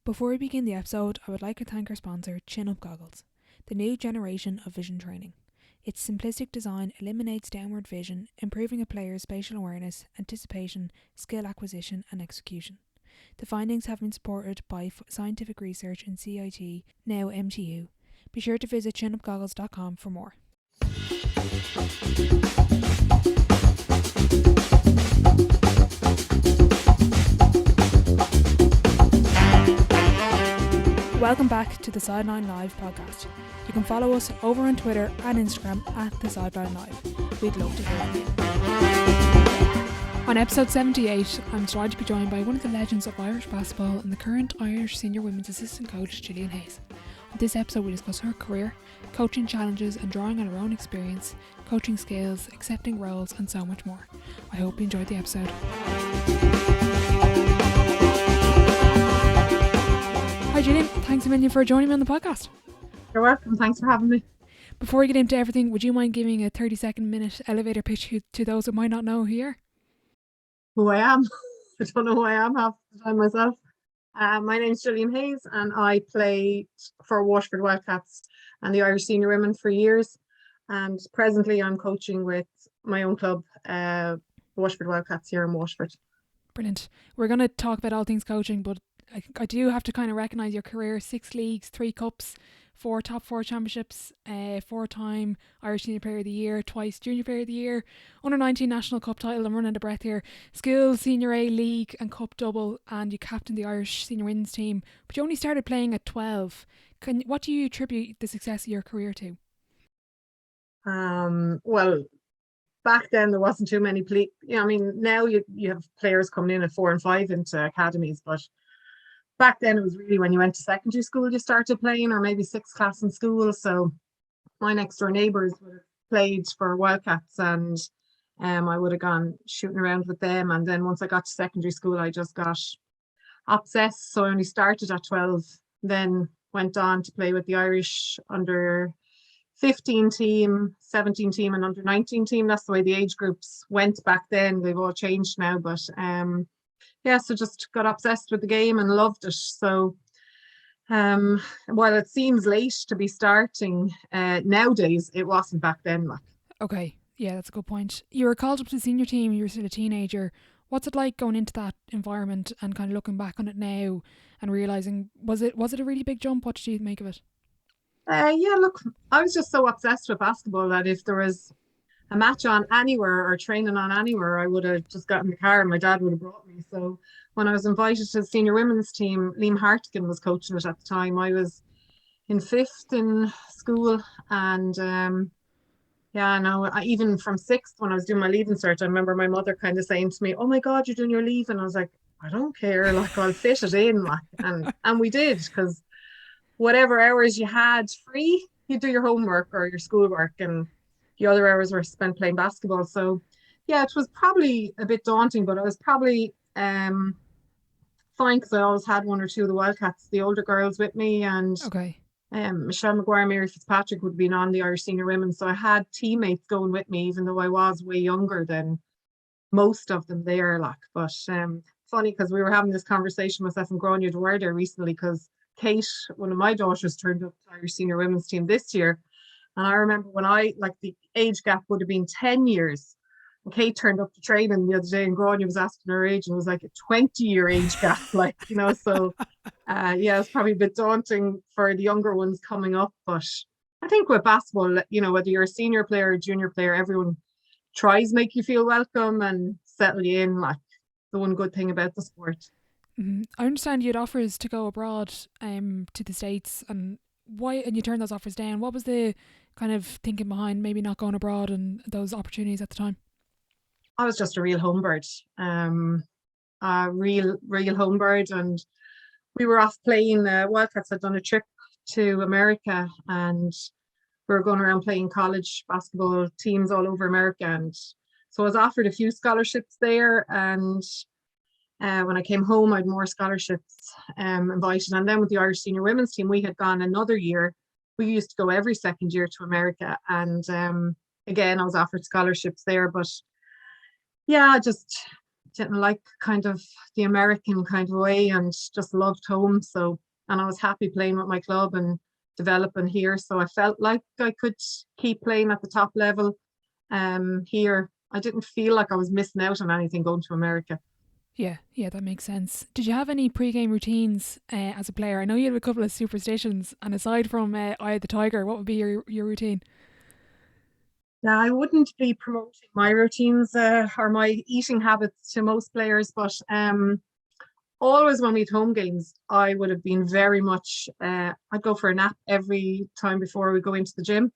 Before we begin the episode, I would like to thank our sponsor, Chin Up Goggles, the new generation of vision training. Its simplistic design eliminates downward vision, improving a player's spatial awareness, anticipation, skill acquisition and execution. The findings have been supported by scientific research in CIT, now MTU. Be sure to visit chinupgoggles.com for more. Welcome back to the Sideline Live podcast. You can follow us over on Twitter and Instagram at the Sideline Live. We'd love to hear from you. On episode 78, I'm delighted to be joined by one of the legends of Irish basketball and the current Irish senior women's assistant coach, Jillian Hayes. On this episode, we discuss her career, coaching challenges and drawing on her own experience, coaching skills, accepting roles and so much more. I hope you enjoyed the episode. Hi Jillian, thanks a million for joining me on the podcast. You're welcome, thanks for having me. Before we get into everything, would you mind giving a 30-second elevator pitch to those who might not know who you are? Who I am? I don't know who I am half the time myself. My name's Jillian Hayes and I played for Waterford Wildcats and the Irish senior women for years, and presently I'm coaching with my own club, Waterford Wildcats here in Waterford. Brilliant. We're going to talk about all things coaching, but I do have to kind of recognise your career: 6 leagues, 3 cups, 4 top 4 championships, 4-time Irish Senior Player of the Year, twice Junior Player of the Year, Under-19 National Cup title. I'm running out of breath here. Skills, Senior A, League and Cup double, and you captained the Irish Senior Women's team, but you only started playing at 12. What do you attribute the success of your career to? Well, back then there wasn't too many now you have players coming in at 4 and 5 into academies, but back then it was really when you went to secondary school you started playing, or maybe 6th class in school. So my next door neighbours would have played for Wildcats and I would have gone shooting around with them, and then once I got to secondary school I just got obsessed. So I only started at 12, then went on to play with the Irish under 15 team, 17 team and under 19 team. That's the way the age groups went back then. They've all changed now, but so just got obsessed with the game and loved it. So while it seems late to be starting nowadays, it wasn't back then. Okay, yeah, that's a good point. You were called up to the senior team, you were still a teenager. What's it like going into that environment and kind of looking back on it now and realising, was it a really big jump? What did you make of it? Look, I was just so obsessed with basketball that if there was a match on anywhere or training on anywhere, I would have just got in the car and my dad would have brought me. So when I was invited to the senior women's team, Liam Hartigan was coaching it at the time. I was in 5th in school, and even from 6th when I was doing my leaving cert, I remember my mother kind of saying to me, "Oh my God, you're doing your leave," and I was like, "I don't care, I'll fit it in," and we did, because whatever hours you had free, you do your homework or your schoolwork, and the other hours were spent playing basketball. So yeah, it was probably a bit daunting, but I was probably fine, because I always had 1 or 2 of the Wildcats, the older girls, with me, and Michelle Maguire, Mary Fitzpatrick would have been on the Irish senior women. So I had teammates going with me, even though I was way younger than most of them there. But funny, because we were having this conversation, myself and Grania Dwyer there recently, because Kate, one of my daughters, turned up to the Irish senior women's team this year. And I remember when the age gap would have been 10 years. And Kate turned up to training the other day and Grania was asking her age, and it was like a 20-year age gap, so it's probably a bit daunting for the younger ones coming up. But I think with basketball, whether you're a senior player or junior player, everyone tries to make you feel welcome and settle you in, the one good thing about the sport. Mm-hmm. I understand you had offers to go abroad to the States, and you turned those offers down. What was the kind of thinking behind maybe not going abroad and those opportunities at the time? I was just a real homebird, a real homebird, and we were off playing. Wildcats had done a trip to America, and we were going around playing college basketball teams all over America, and so I was offered a few scholarships there, and when I came home, I had more scholarships invited. And then with the Irish senior women's team, we had gone another year. We used to go every second year to America, and again I was offered scholarships there. But yeah, just didn't like kind of the American kind of way and just loved home. So, and I was happy playing with my club and developing here. So I felt like I could keep playing at the top level here. I didn't feel like I was missing out on anything going to America. Yeah, that makes sense. Did you have any pre-game routines as a player? I know you had a couple of superstitions, and aside from Eye of the Tiger, what would be your routine? Now, I wouldn't be promoting my routines or my eating habits to most players, but always when we had home games, I would have been very much, I'd go for a nap every time before we go into the gym.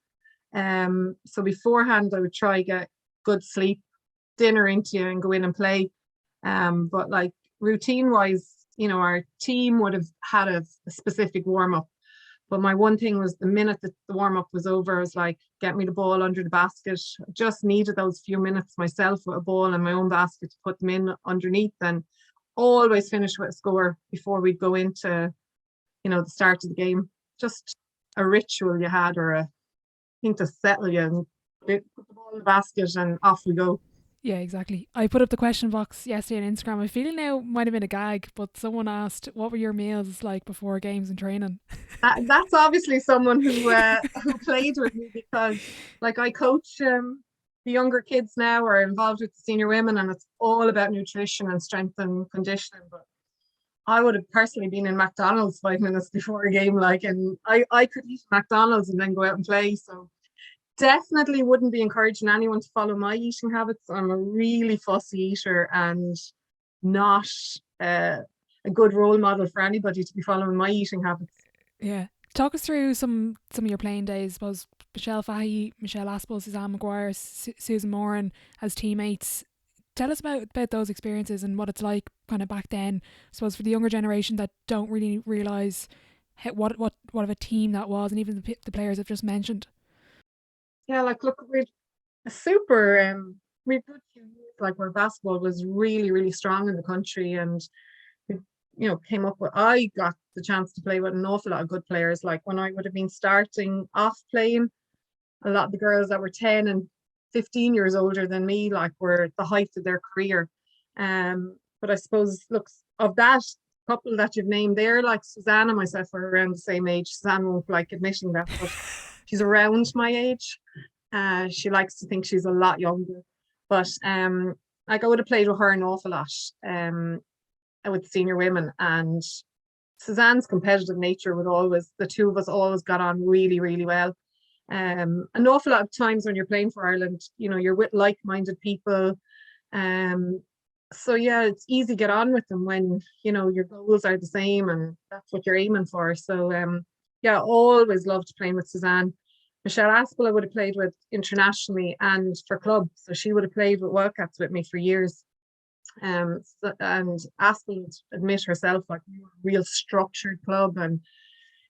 So beforehand, I would try get good sleep, dinner into you, and go in and play. But like routine wise, our team would have had a specific warm up. But my one thing was the minute that the warm up was over, I was like, get me the ball under the basket. I just needed those few minutes myself with a ball in my own basket to put them in underneath, and always finish with a score before we'd go into, the start of the game. Just a ritual you had, or a thing to settle you, and put the ball in the basket and off we go. Yeah, exactly. I put up the question box yesterday on Instagram. I feel now might have been a gag, but someone asked, "What were your meals like before games and training?" That's obviously someone who played with me, because like I coach the younger kids now, are involved with the senior women, and it's all about nutrition and strength and conditioning. But I would have personally been in McDonald's 5 minutes before a game, like, and I could eat McDonald's and then go out and play. So definitely wouldn't be encouraging anyone to follow my eating habits. I'm a really fussy eater, and not a good role model for anybody to be following my eating habits. Yeah. Talk us through some of your playing days. I suppose Michelle Fahey, Michelle Aspel, Suzanne Maguire, Susan Moran as teammates. Tell us about those experiences and what it's like kind of back then. I suppose for the younger generation that don't really realise what of a team that was, and even the players I've just mentioned. Yeah, like look, we've a super we've good few years like where basketball was really, really strong in the country, and we, came up with I got the chance to play with an awful lot of good players. Like when I would have been starting off playing, a lot of the girls that were 10 and 15 years older than me, like, were at the height of their career. But I suppose, look, of that couple that you've named there, like Suzanne and myself are around the same age. Suzanne won't like admitting that, but she's around my age. She likes to think she's a lot younger. But like I would have played with her an awful lot with senior women. And Suzanne's competitive nature would always, the two of us always got on really, really well. An awful lot of times when you're playing for Ireland, you're with like-minded people. So yeah, it's easy to get on with them when, your goals are the same and that's what you're aiming for. So yeah, always loved playing with Suzanne. Michelle Aspel I would have played with internationally and for club. So she would have played with Wildcats with me for years. And Aspel would admit herself, like, we were a real structured club, and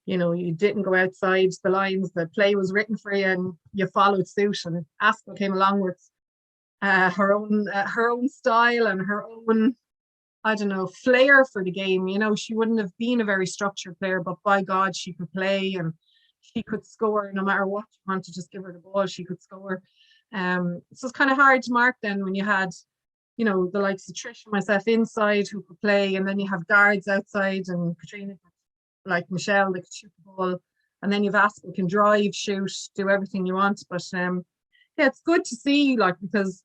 you didn't go outside the lines. The play was written for you, and you followed suit. And Aspel came along with her own style and her own, I don't know, flair for the game. She wouldn't have been a very structured player, but by God, she could play and she could score no matter what you want to just give her the ball. She could score. So it's kind of hard to mark then when you had, the likes of Trish and myself inside who could play, and then you have guards outside, and Katrina, like Michelle, they could shoot the ball, and then you've Aspel can drive, shoot, do everything you want. But yeah, it's good to see, like, because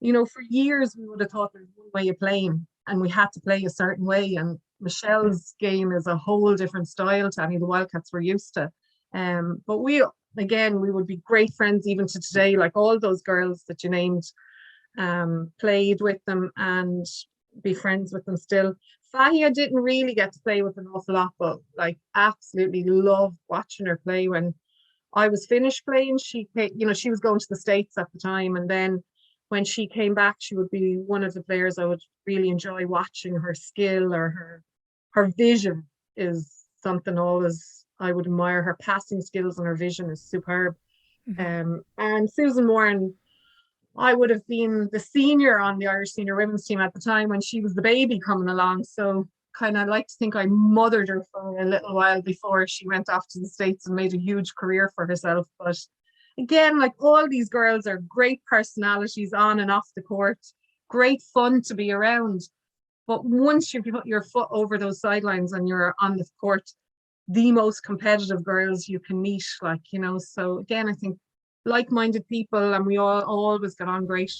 for years we would have thought there's one way of playing and we had to play a certain way, and Michelle's game is a whole different style to any of the Wildcats we're used to. But we would be great friends even to today. Like all those girls that you named, played with them and be friends with them still. Fahia didn't really get to play with an awful lot, but like absolutely loved watching her play. When I was finished playing, she was going to the States at the time, and then when she came back, she would be one of the players I would really enjoy watching. Her skill or her vision is something always I would admire. Her passing skills and her vision is superb. And Susan Moran, I would have been the senior on the Irish senior women's team at the time when she was the baby coming along. So kind of like to think I mothered her for a little while before she went off to the States and made a huge career for herself. But again, like all these girls are great personalities on and off the court. great fun to be around. But once you put your foot over those sidelines and you're on the court, the most competitive girls you can meet, like, so again, I think like-minded people, and we all always get on great.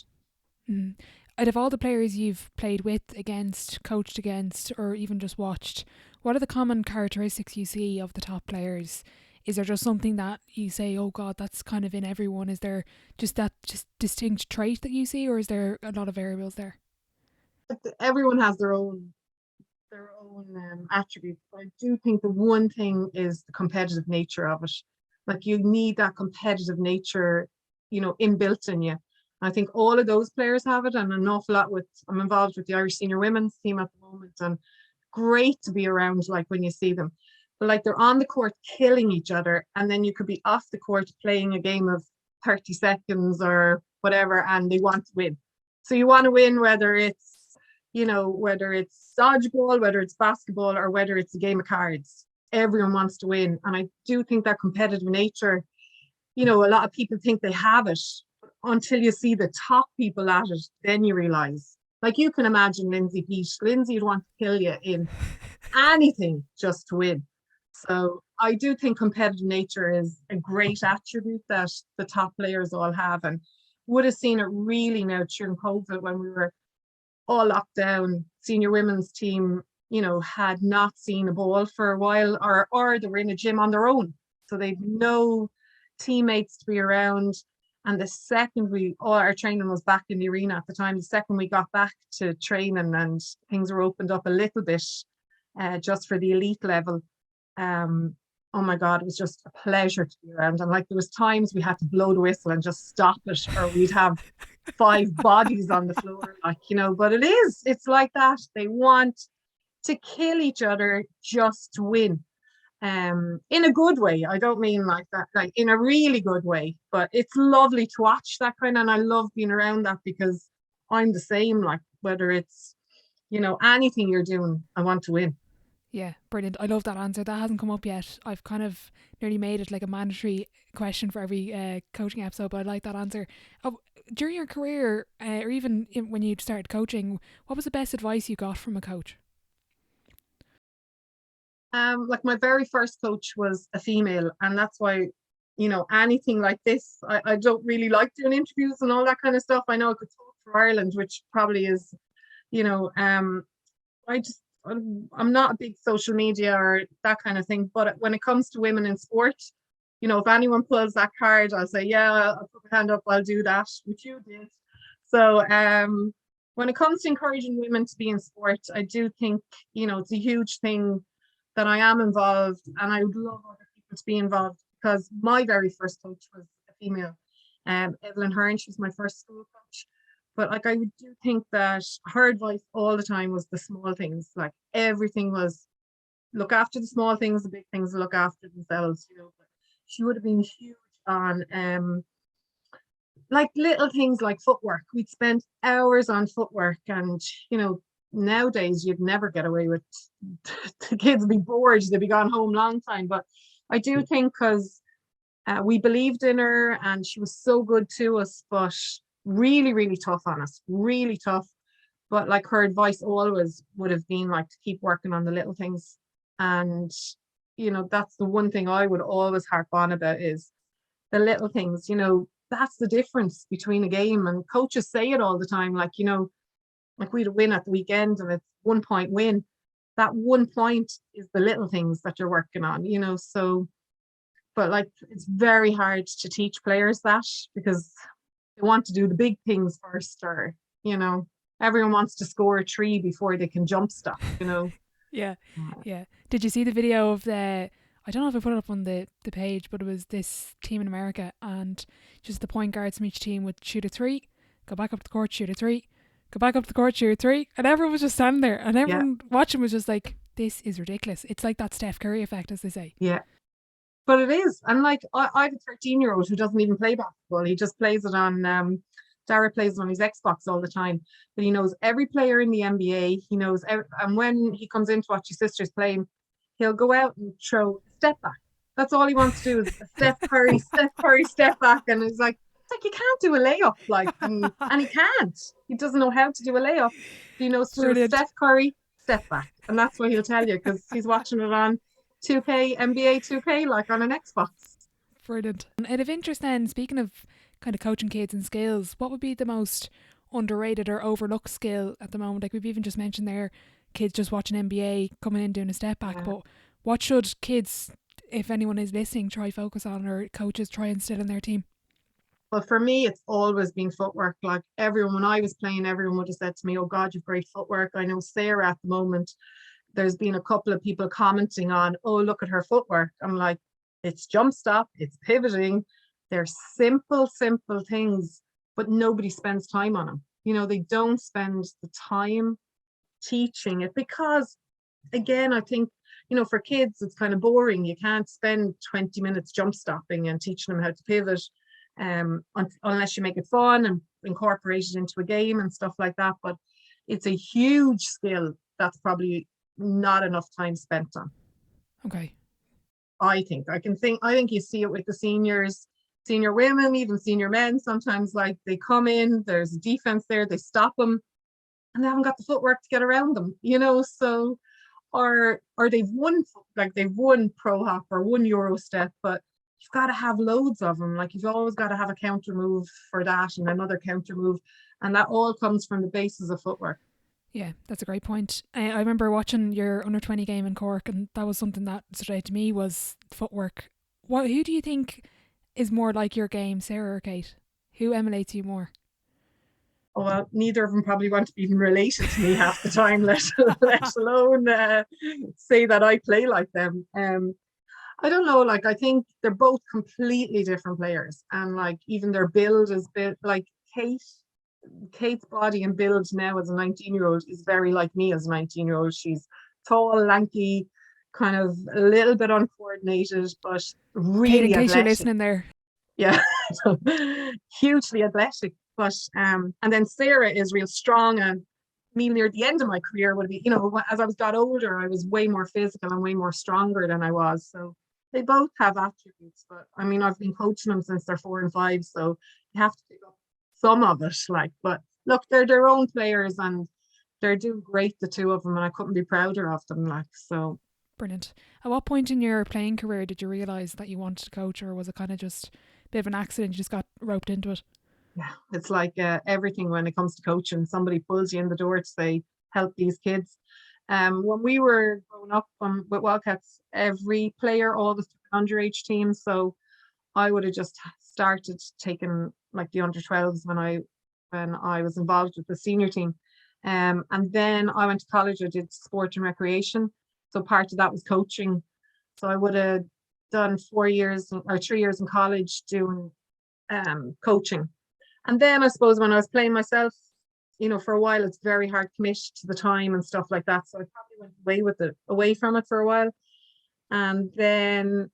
Mm. Out of all the players you've played with, against, coached against, or even just watched, what are the common characteristics you see of the top players? Is there just something that you say, oh God, that's kind of in everyone? Is there just that distinct trait that you see, or is there a lot of variables there? Everyone has their own attributes. But I do think the one thing is the competitive nature of it. Like, you need that competitive nature, inbuilt in you. I think all of those players have it, and an awful lot I'm involved with the Irish senior women's team at the moment, and great to be around, like, when you see them. But like, they're on the court killing each other, and then you could be off the court playing a game of 30 seconds or whatever, and they want to win. So you want to win, whether it's dodgeball, whether it's basketball, or whether it's a game of cards. Everyone wants to win. And I do think that competitive nature, a lot of people think they have it, until you see the top people at it, then you realize. Like, you can imagine Lindsay Peach. Lindsay would want to kill you in anything just to win. So I do think competitive nature is a great attribute that the top players all have, and would have seen it really now during COVID, when we were all locked down. Senior women's team, had not seen a ball for a while, or they were in a gym on their own. So they'd no teammates to be around. And the second our training was back in the arena at the time, the second we got back to training and things were opened up a little bit, just for the elite level, oh my God, it was just a pleasure to be around. And like, there was times we had to blow the whistle and just stop it, or we'd have 5 bodies on the floor, like, but it's like that. They want to kill each other just to win. In a good way. I don't mean like that, like in a really good way, but it's lovely to watch that kind of, and I love being around that, because I'm the same, like, whether it's, anything you're doing, I want to win. Yeah, brilliant. I love that answer. That hasn't come up yet. I've kind of nearly made it like a mandatory question for every coaching episode, but I like that answer. During your career, or even when you started coaching, what was the best advice you got from a coach? Like, my very first coach was a female, and that's why, anything like this, I don't really like doing interviews and all that kind of stuff. I know I could talk for Ireland, which probably is, I'm not a big social media or that kind of thing. But when it comes to women in sport, if anyone pulls that card, I'll say, yeah, I'll put my hand up, I'll do that, which you did. So when it comes to encouraging women to be in sport, I do think, it's a huge thing that I am involved, and I would love other people to be involved, because my very first coach was a female, Evelyn Hearn. She was my first school coach. But like, I do think that her advice all the time was the small things. Like, everything was, look after the small things, the big things look after themselves. But she would have been huge on like little things like footwork. We'd spend hours on footwork, and nowadays you'd never get away with the kids would be bored, they'd be gone home long time. But I do think, because we believed in her, and she was so good to us, but really, really tough on us, really tough. But like, her advice always would have been like to keep working on the little things. And that's the one thing I would always harp on about, is the little things. That's the difference between a game, and coaches say it all the time, like, like, we'd win at the weekend and it's 1 point win. That 1 point is the little things that you're working on, so. But like, it's very hard to teach players that, because they want to do the big things first, or everyone wants to score a 3 before they can jump stop. Yeah. Did you see the video of I don't know if I put it up on the page, but it was this team in America, and just the point guards from each team would shoot a 3, go back up to the court, shoot a 3, go back up to the court, shoot a 3, and everyone was just standing there, and everyone watching was just like, this is ridiculous. It's like that Steph Curry effect, as they say. Yeah. But it is. And like, I have a 13-year-old who doesn't even play basketball. He just plays it on, Dara plays it on his Xbox all the time. But he knows every player in the NBA. He knows, and when he comes in to watch his sisters playing, he'll go out and throw a step back. That's all he wants to do, is a Steph Curry step back. And it's like, like you can't do a layup, like, and he can't. He doesn't know how to do a layup. He knows to do a Brilliant. Steph Curry step back, and that's what he'll tell you because he's watching it on 2K NBA 2K, like on an Xbox. Brilliant. And out of interest then, speaking of kind of coaching kids and skills, what would be the most underrated or overlooked skill at the moment? Like we've even just mentioned there, kids just watching NBA, coming in doing a step back, Yeah. but what should kids, if anyone is listening, try focus on, or coaches try instill in their team? But for me, it's always been footwork. Like everyone, when I was playing, everyone would have said to me, "Oh God, you've great footwork." I know Sarah at the moment, there's been a couple of people commenting on, "Oh, look at her footwork." I'm like, it's jump stop, it's pivoting. They're simple, simple things, but nobody spends time on them. They don't spend the time teaching it because, again, I think, for kids, it's kind of boring. You can't spend 20 minutes jump stopping and teaching them how to pivot, unless you make it fun and incorporate it into a game and stuff like that. But it's a huge skill that's probably not enough time spent on. Okay. I think you see it with the seniors, senior women, even senior men. Sometimes, like, they come in, there's a defense there, they stop them, and they haven't got the footwork to get around them. So, or they've won pro hop or won Euro step, but you've got to have loads of them. Like, you've always got to have a counter move for that and another counter move, and that all comes from the basis of footwork. Yeah, that's a great point. I remember watching your under 20 game in Cork, and that was something that stood out to me was footwork. Who do you think is more like your game, Sarah or Kate? Who emulates you more? Oh, well, neither of them probably want to be even related to me half the time, let alone say that I play like them. I don't know. Like, I think they're both completely different players, and like even their build is bit like Kate's body and build now as a 19-year-old is very like me as a 19-year-old. She's tall, lanky, kind of a little bit uncoordinated, but Kate, in really case you're athletic. listening there. Yeah, hugely athletic. But and then Sarah is real strong, and me near the end of my career would be, as I got older, I was way more physical and way more stronger than I was. So they both have attributes, but I mean, I've been coaching them since they're 4 and 5, so you have to pick up some of it. Like, but look, they're their own players and they're doing great, the two of them, and I couldn't be prouder of them. Like, so. Brilliant. At what point in your playing career did you realise that you wanted to coach, or was it kind of just a bit of an accident? You just got roped into it? Yeah, it's like everything when it comes to coaching. Somebody pulls you in the door to say, help these kids. When we were growing up with Wildcats, every player always took an underage team. So I would have just started taking like the under 12s when I was involved with the senior team. And then I went to college. I did sport and recreation. So part of that was coaching. So I would have done 4 years or 3 years in college doing coaching. And then I suppose when I was playing myself, for a while, it's very hard to commit to the time and stuff like that. So I probably went away from it for a while. And then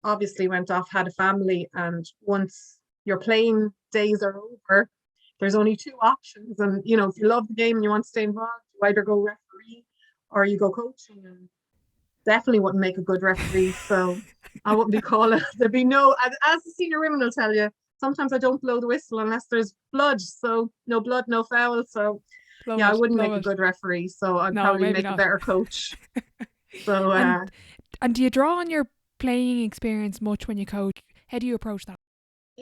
obviously went off, had a family. And once your playing days are over, there's only two options. And, if you love the game and you want to stay involved, you either go referee or you go coaching. And definitely wouldn't make a good referee. So I wouldn't be calling. There'd be no, as the senior women will tell you, sometimes I don't blow the whistle unless there's blood. So no blood, no foul. So Love yeah, I it. wouldn't Love make a it. good referee. So I'd No, probably maybe make a not. better coach. So And do you draw on your playing experience much when you coach? How do you approach that?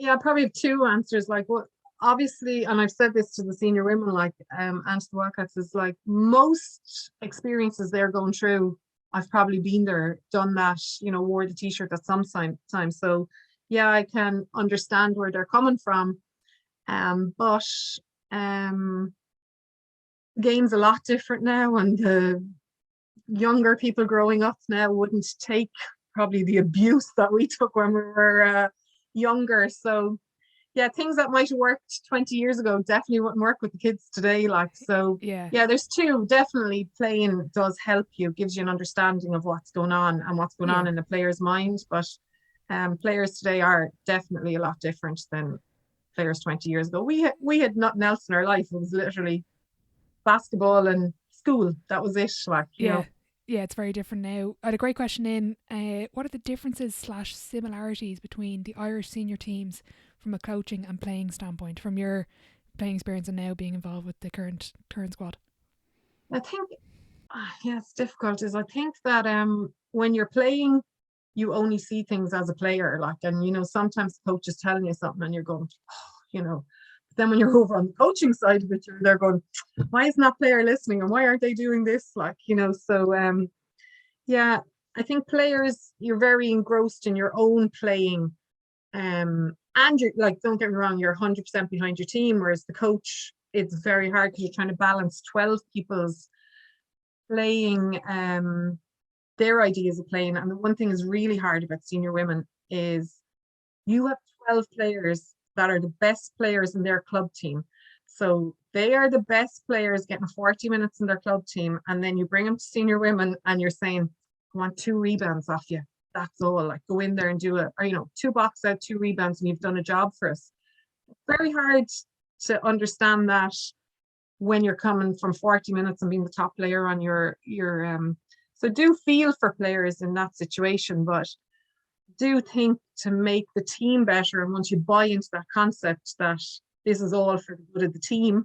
yeah, I probably have two answers. Like, what, obviously, and I've said this to the senior women, like, and to the Wildcats, is like most experiences they're going through, I've probably been there, done that, wore the t-shirt at some time. So yeah, I can understand where they're coming from. But game's a lot different now, and the younger people growing up now wouldn't take probably the abuse that we took when we were younger. So yeah, things that might have worked 20 years ago definitely wouldn't work with the kids today. Like, so Yeah. yeah, there's two. Definitely playing does help you, gives you an understanding of what's going on and what's going on Yeah. in the player's mind. But players today are definitely a lot different than players 20 years ago. We had nothing else in our life. It was literally basketball and school. That was it. Like, Yeah. Yeah, it's very different now. I had a great question in. What are the differences / similarities between the Irish senior teams from a coaching and playing standpoint, from your playing experience and now being involved with the current squad? I think, yeah, it's difficult. Is I think that when you're playing, you only see things as a player, like, and sometimes the coach is telling you something and you're going, oh, but then when you're over on the coaching side of it, they're going, why isn't that player listening, and why aren't they doing this, like, so yeah, I think players, you're very engrossed in your own playing, and you're like, don't get me wrong, you're 100% behind your team, whereas the coach, it's very hard because you're trying to balance 12 people's playing, their ideas of playing. And the one thing is really hard about senior women is you have 12 players that are the best players in their club team. So they are the best players getting 40 minutes in their club team. And then you bring them to senior women and you're saying, I want 2 rebounds off you. That's all. Like, go in there and do it. Or, 2 box out, 2 rebounds, and you've done a job for us. It's very hard to understand that when you're coming from 40 minutes and being the top player on your so do feel for players in that situation, but do think to make the team better. And once you buy into that concept that this is all for the good of the team,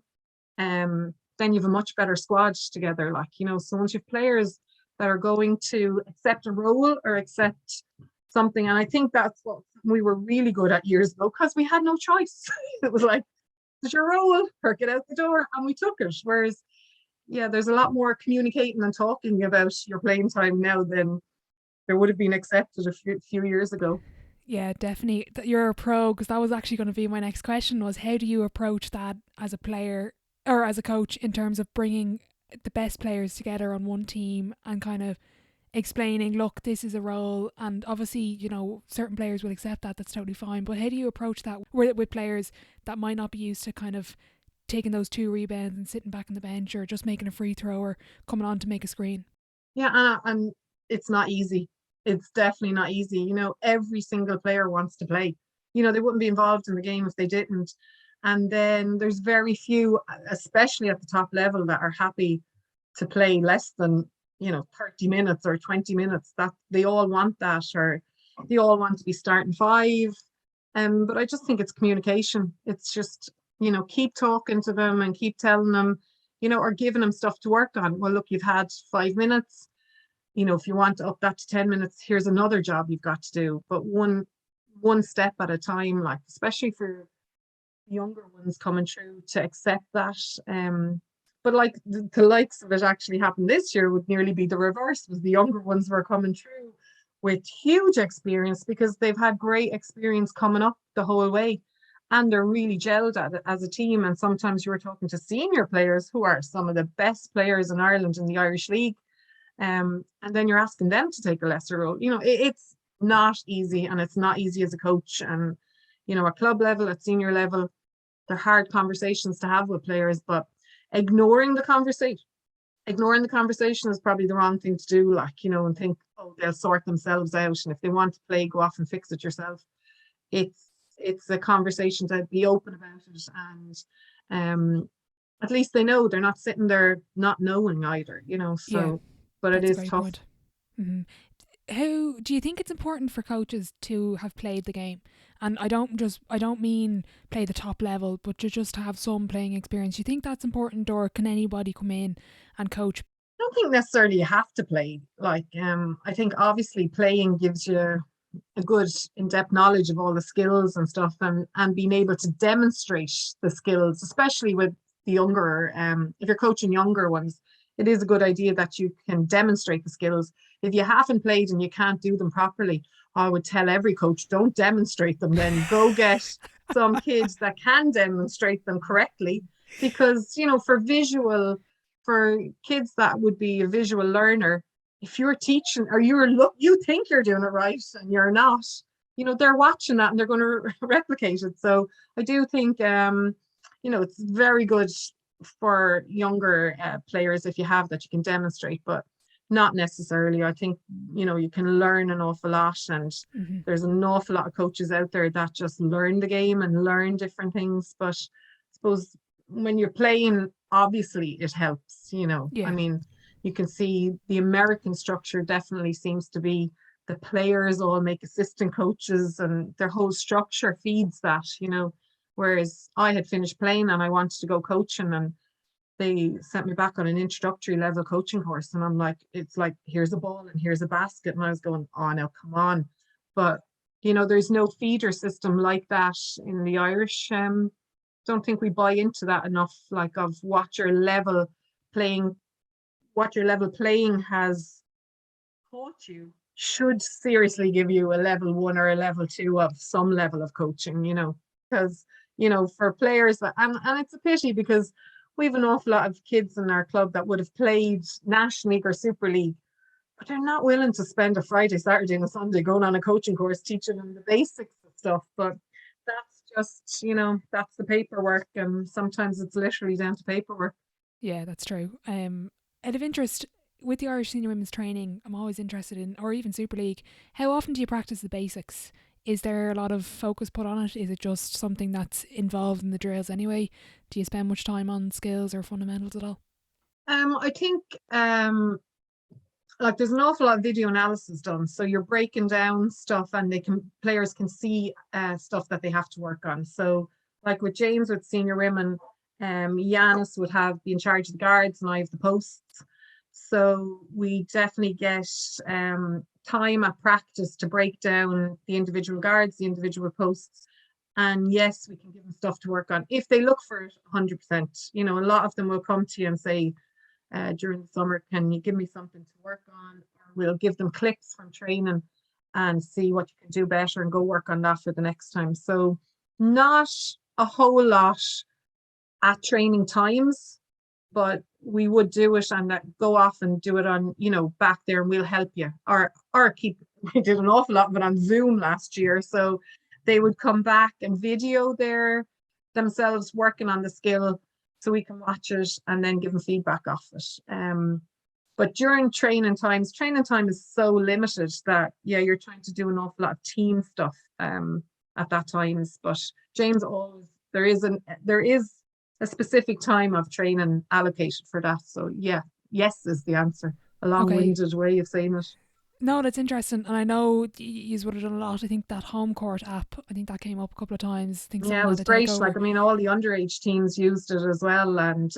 then you have a much better squad together. Like, so once you have players that are going to accept a role or accept something, and I think that's what we were really good at years ago, because we had no choice. It was like, it's your role, or get out the door, and we took it. Whereas, yeah, there's a lot more communicating and talking about your playing time now than there would have been accepted a few years ago. Yeah, definitely. That you're a pro, because that was actually going to be my next question, was how do you approach that as a player or as a coach in terms of bringing the best players together on one team and kind of explaining, look, this is a role, and obviously, certain players will accept that, that's totally fine, but how do you approach that with players that might not be used to kind of taking those 2 rebounds and sitting back on the bench, or just making a free throw, or coming on to make a screen? Yeah, and it's not easy. It's definitely not easy. Every single player wants to play. They wouldn't be involved in the game if they didn't. And then there's very few, especially at the top level, that are happy to play less than 30 minutes or 20 minutes. That they all want that, or they all want to be starting 5. But I just think it's communication. It's just, keep talking to them and keep telling them, or giving them stuff to work on. Well, look, you've had 5 minutes. If you want to up that to 10 minutes, here's another job you've got to do. But one step at a time, like, especially for younger ones coming through, to accept that. But like the likes of it actually happened this year would nearly be the reverse, was the younger ones were coming through with huge experience because they've had great experience coming up the whole way, and they're really gelled at it as a team. And sometimes you were talking to senior players who are some of the best players in Ireland in the Irish League, and then you're asking them to take a lesser role. It's not easy, and it's not easy as a coach. And at club level, at senior level, they're hard conversations to have with players, but ignoring the conversation is probably the wrong thing to do, like, and think, oh, they'll sort themselves out, and if they want to play, go off and fix it yourself. It's a conversation to be open about it, and at least they know they're not sitting there not knowing either, so. Yeah, but it that's a is great tough. point. Mm-hmm. How do you think it's important for coaches to have played the game? And I don't mean play the top level, but to just have some playing experience. Do you think that's important, or can anybody come in and coach? I don't think necessarily you have to play. Like, I think obviously playing gives you a good in-depth knowledge of all the skills and stuff, and being able to demonstrate the skills, especially with the younger, if you're coaching younger ones, it is a good idea that you can demonstrate the skills. If you haven't played and you can't do them properly, I would tell every coach, don't demonstrate them, then go get some kids that can demonstrate them correctly. Because, for kids that would be a visual learner, if you're teaching, or you think you're doing it right and you're not, they're watching that and they're going to replicate it. So I do think, it's very good for younger players if you have that, you can demonstrate, but not necessarily. I think, you can learn an awful lot, and Mm-hmm. there's an awful lot of coaches out there that just learn the game and learn different things. But I suppose when you're playing, obviously it helps, I Yeah. mean, you can see the American structure definitely seems to be the players all make assistant coaches, and their whole structure feeds that, whereas I had finished playing and I wanted to go coaching, and they sent me back on an introductory level coaching course, and I'm like, it's like, here's a ball and here's a basket, and I was going, oh no, come on. But there's no feeder system like that in the Irish. Don't think we buy into that enough, like, of playing what your level playing has taught you should seriously give you a level 1 or a level 2 of some level of coaching, because for players that, and it's a pity, because we have an awful lot of kids in our club that would have played National League or Super League, but they're not willing to spend a Friday, Saturday, and a Sunday going on a coaching course teaching them the basics of stuff. But that's just, that's the paperwork, and sometimes it's literally down to paperwork. Yeah, that's true. Out of interest, with the Irish senior women's training, I'm always interested in, or even Super League, how often do you practice the basics? Is there a lot of focus put on it? Is it just something that's involved in the drills anyway? Do you spend much time on skills or fundamentals at all? I think like, there's an awful lot of video analysis done, so you're breaking down stuff, and players can see stuff that they have to work on. So like with James, with senior women, Yanis would be in charge of the guards, and I have the posts. So we definitely get time at practice to break down the individual guards, the individual posts. And yes, we can give them stuff to work on if they look for it 100%. A lot of them will come to you and say, during the summer, can you give me something to work on? Or we'll give them clips from training and see what you can do better and go work on that for the next time. So not a whole lot at training times, but we would do it and go off and do it on, back there, and we'll help you. Or we did an awful lot of it on Zoom last year. So they would come back and video themselves working on the skill, so we can watch it and then give them feedback off it. But during training time is so limited that, yeah, you're trying to do an awful lot of team stuff at that times. But James, always, there is a specific time of training allocated for that. So yeah, yes is the answer. A long-winded way of saying it. No, that's interesting. And I know you would have done a lot. I think that home court app, I think that came up a couple of times. I think yeah, it was great. Like, all the underage teams used it as well. And,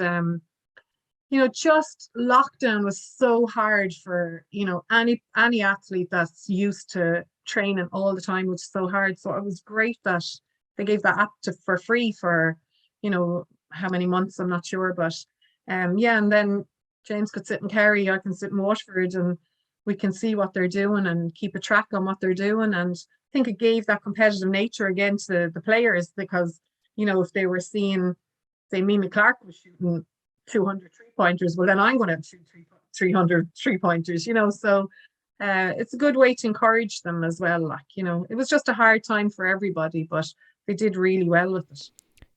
just lockdown was so hard for, any athlete that's used to training all the time, which is so hard. So it was great that they gave that app for free for, how many months, I'm not sure. But, yeah, and then James could sit in Kerry, I can sit in Waterford, and we can see what they're doing and keep a track on what they're doing. And I think it gave that competitive nature again to the players, because, if they were seeing, say, Mimi Clark was shooting 200 3-pointers, well, then I'm going to shoot 300 3-pointers, so it's a good way to encourage them as well. Like, it was just a hard time for everybody, but they did really well with it.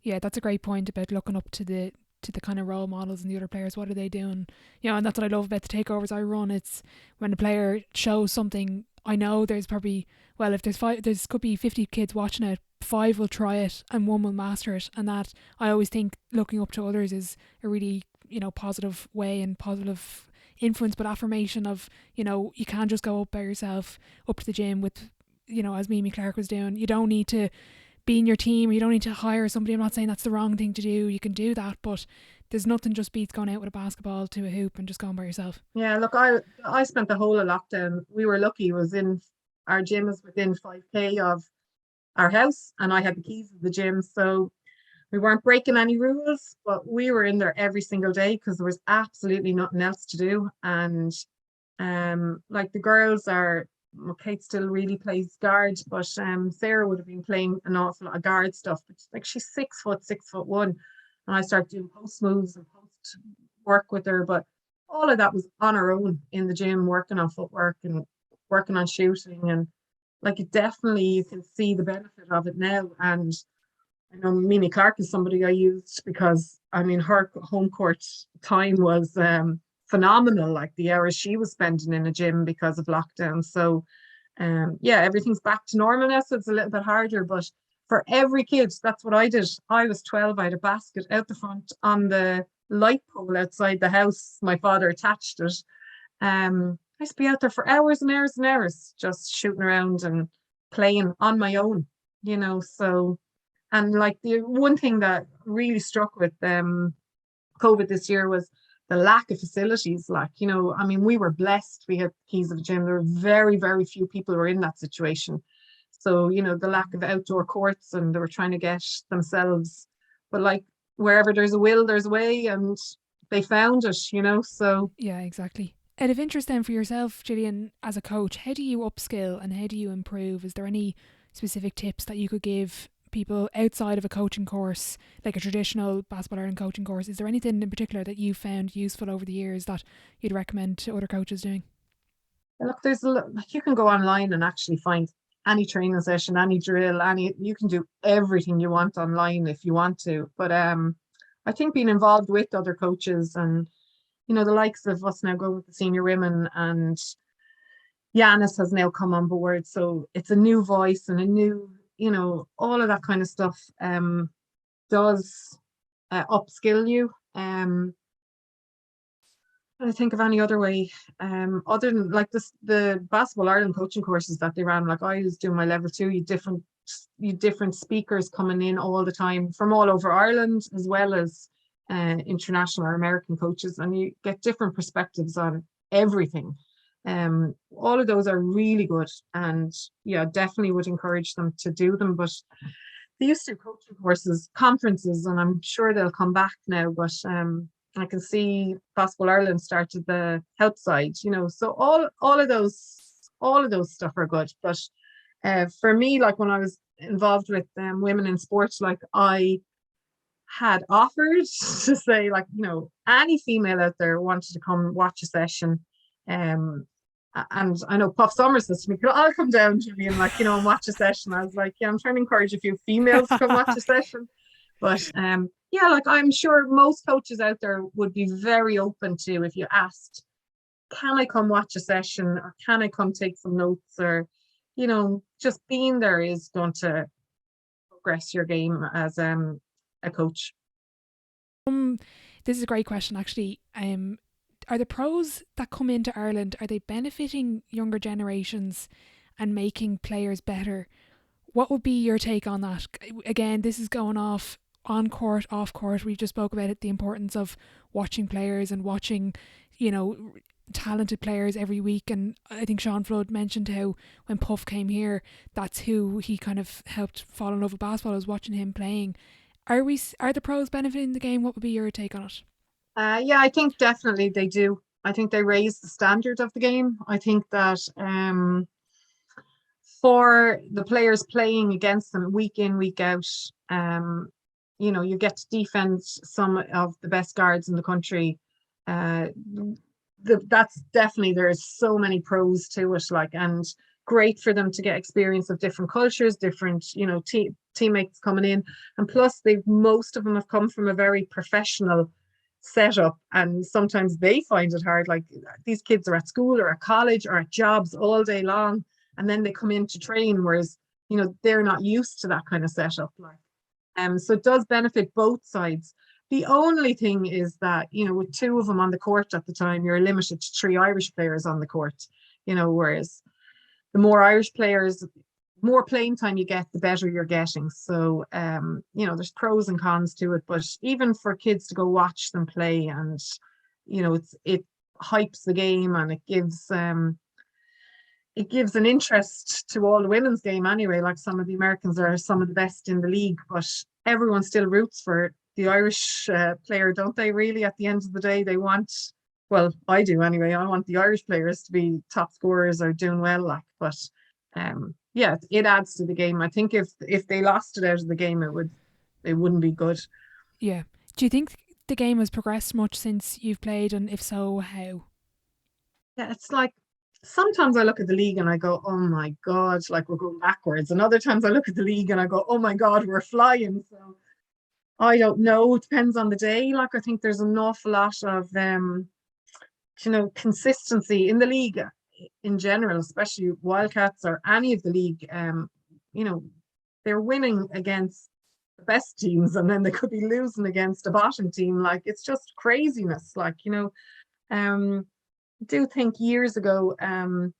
Yeah, that's a great point about looking up to the kind of role models and the other players. What are they doing? And that's what I love about the takeovers I run. It's when a player shows something, I know there's probably, well, if there's could be 50 kids watching it, 5 will try it and 1 will master it. And that, I always think looking up to others is a really, positive way and positive influence, but affirmation of, you can't just go up by yourself up to the gym with, as Mimi Clark was doing. You don't need to be in your team, or you don't need to hire somebody. I'm not saying that's the wrong thing to do. You can do that, but there's nothing just beats going out with a basketball to a hoop and just going by yourself. Yeah, look, I spent the whole of lockdown, we were lucky, our gym is within 5k of our house, and I had the keys of the gym, so we weren't breaking any rules, but we were in there every single day because there was absolutely nothing else to do. And like, the girls are, Kate still really plays guard, but Sarah would have been playing an awful lot of guard stuff. But like, she's 6'1", and I started doing post moves and post work with her. But all of that was on her own in the gym, working on footwork and working on shooting, and like, it definitely, you can see the benefit of it now. And I know Mimi Clark is somebody I used because, her home court time was phenomenal, like the hours she was spending in a gym because of lockdown. So yeah, everything's back to normal now, so it's a little bit harder. But for every kid, that's what I did. I was 12, I had a basket out the front on the light pole outside the house. My father attached it. I used to be out there for hours and hours and hours, just shooting around and playing on my own, so, and like the one thing that really struck with COVID this year was the lack of facilities. Like, I mean, we were blessed. We had keys to the gym. There were very, very few people who were in that situation. So, the lack of outdoor courts, and they were trying to get themselves, but like wherever there's a will, there's a way, and they found it, so. Yeah, exactly. Out of interest then for yourself, Gillian, as a coach, how do you upskill and how do you improve? Is there any specific tips that you could give people outside of a coaching course, like a traditional basketball Ireland coaching course? Is there anything in particular that you found useful over the years that you'd recommend to other coaches doing? Look, like, you can go online and actually find any training session, any drill, you can do everything you want online if you want to. But I think being involved with other coaches, and the likes of us now go with the senior women, and Yanis has now come on board, so it's a new voice and a new, all of that kind of stuff does upskill you. I think of any other way, other than like this, the Basketball Ireland coaching courses that they ran. Like, I was doing my level 2, you different speakers coming in all the time from all over Ireland, as well as international or American coaches, and you get different perspectives on everything. All of those are really good, and yeah, definitely would encourage them to do them. But they used to do coaching courses, conferences, and I'm sure they'll come back now. But I can see Basketball Ireland started the help side, so all of those stuff are good. But for me, like when I was involved with women in sports, like I had offered to say, like, any female out there wanted to come watch a session. And I know Puff Summers says to me, I'll come down, Julie, and like, and watch a session. I was like, yeah, I'm trying to encourage a few females to come watch a session. But yeah, like I'm sure most coaches out there would be very open to, if you asked, can I come watch a session, or can I come take some notes, or, just being there is going to progress your game as a coach. This is a great question, actually. Are the pros that come into Ireland, are they benefiting younger generations and making players better? What would be your take on that? Again, this is going off on court, off court. We just spoke about it, the importance of watching players and watching, talented players every week. And I think Sean Flood mentioned how when Puff came here, that's who he kind of helped fall in love with basketball, was watching him playing. Are the pros benefiting the game? What would be your take on it? Yeah, I think definitely they do. I think they raise the standard of the game. I think that for the players playing against them week in, week out, you get to defend some of the best guards in the country. That's definitely, there's so many pros to it, like, and great for them to get experience of different cultures, different, teammates coming in. And plus, most of them have come from a very professional setup, and sometimes they find it hard. Like, these kids are at school or at college or at jobs all day long, and then they come in to train, whereas they're not used to that kind of setup. Like, so it does benefit both sides. The only thing is that, with 2 of them on the court at the time, you're limited to 3 Irish players on the court, whereas the more Irish players, more playing time you get, the better you're getting. So, there's pros and cons to it, but even for kids to go watch them play, and, it hypes the game, and it gives an interest to all the women's game anyway. Like, some of the Americans are some of the best in the league, but everyone still roots for the Irish player, don't they? Really, at the end of the day, they want, well, I do anyway, I want the Irish players to be top scorers or doing well. Like, but yeah, it adds to the game. I think if they lost it out of the game, it wouldn't be good. Yeah. Do you think the game has progressed much since you've played, and if so, how? Yeah, it's like, sometimes I look at the league and I go, oh my God, like, we're going backwards. And other times I look at the league and I go, oh my God, we're flying. So I don't know. It depends on the day. Like, I think there's an awful lot of consistency in the league in general, especially Wildcats or any of the league. They're winning against the best teams, and then they could be losing against a bottom team. Like, it's just craziness. Like, do think years ago, some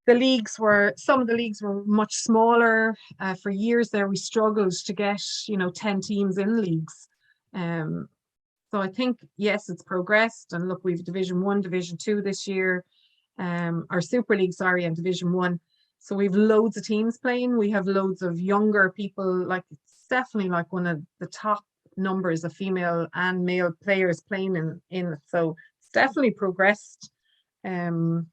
of the leagues were much smaller. For years there, we struggled to get, 10 teams in leagues. Um, so I think, yes, it's progressed. And look, we've Division One, Division Two this year, our Super League, sorry, and Division One. So we've loads of teams playing. We have loads of younger people. Like, it's definitely like one of the top numbers of female and male players playing in it. So it's definitely progressed. Um,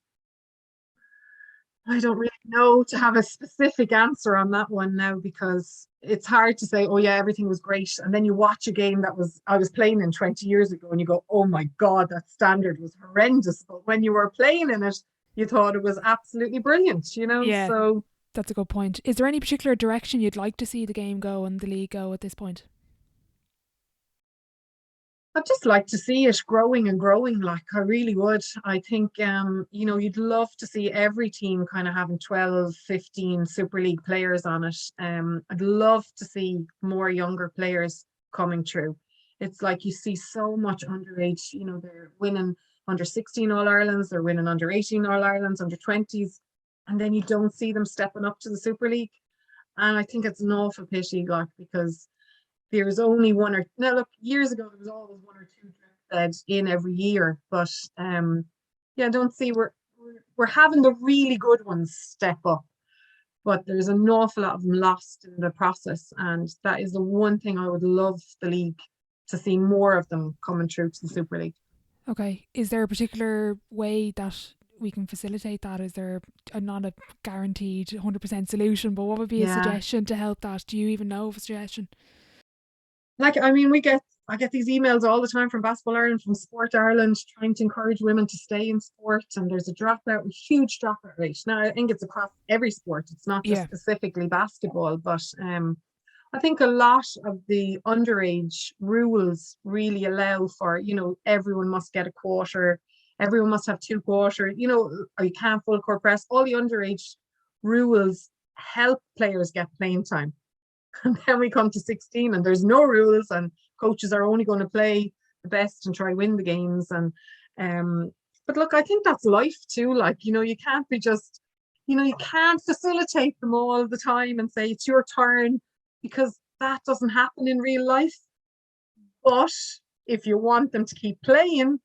I don't really know to have a specific answer on that one now, because it's hard to say, oh yeah, everything was great. And then you watch a game that I was playing in 20 years ago and you go, oh my God, that standard was horrendous. But when you were playing in it, you thought it was absolutely brilliant, Yeah, So that's a good point. Is there any particular direction you'd like to see the game go and the league go at this point? I'd just like to see it growing and growing. Like, I really would. I think, you'd love to see every team kind of having 12, 15 Super League players on it. I'd love to see more younger players coming through. It's like you see so much underage, they're winning under 16 All Irelands, they're winning under 18 All Irelands, under 20s, and then you don't see them stepping up to the Super League. And I think it's an awful pity, like, because there's only one or now look, years ago there was always one or two drifts in every year, but yeah, I don't see we're having the really good ones step up, but there's an awful lot of them lost in the process, and that is the one thing I would love the league to see more of them coming through to the Super League. Okay. Is there a particular way that we can facilitate that? Is there not a guaranteed 100% solution, but what would be a Yeah, suggestion to help that? Do you even know of a suggestion? like, I mean, I get these emails all the time from Basketball Ireland, from Sport Ireland, trying to encourage women to stay in sport. And there's a dropout, a huge dropout rate. Now, I think it's across every sport. It's not just Yeah. specifically basketball, but I think a lot of the underage rules really allow for, everyone must get a quarter, everyone must have two quarter, or you can't full court press. All the underage rules help players get playing time. And then we come to 16 and there's no rules, and coaches are only going to play the best and try win the games. And but look, I think that's life too. Like, you can't be just, you can't facilitate them all the time and say it's your turn, because that doesn't happen in real life. But if you want them to keep playing,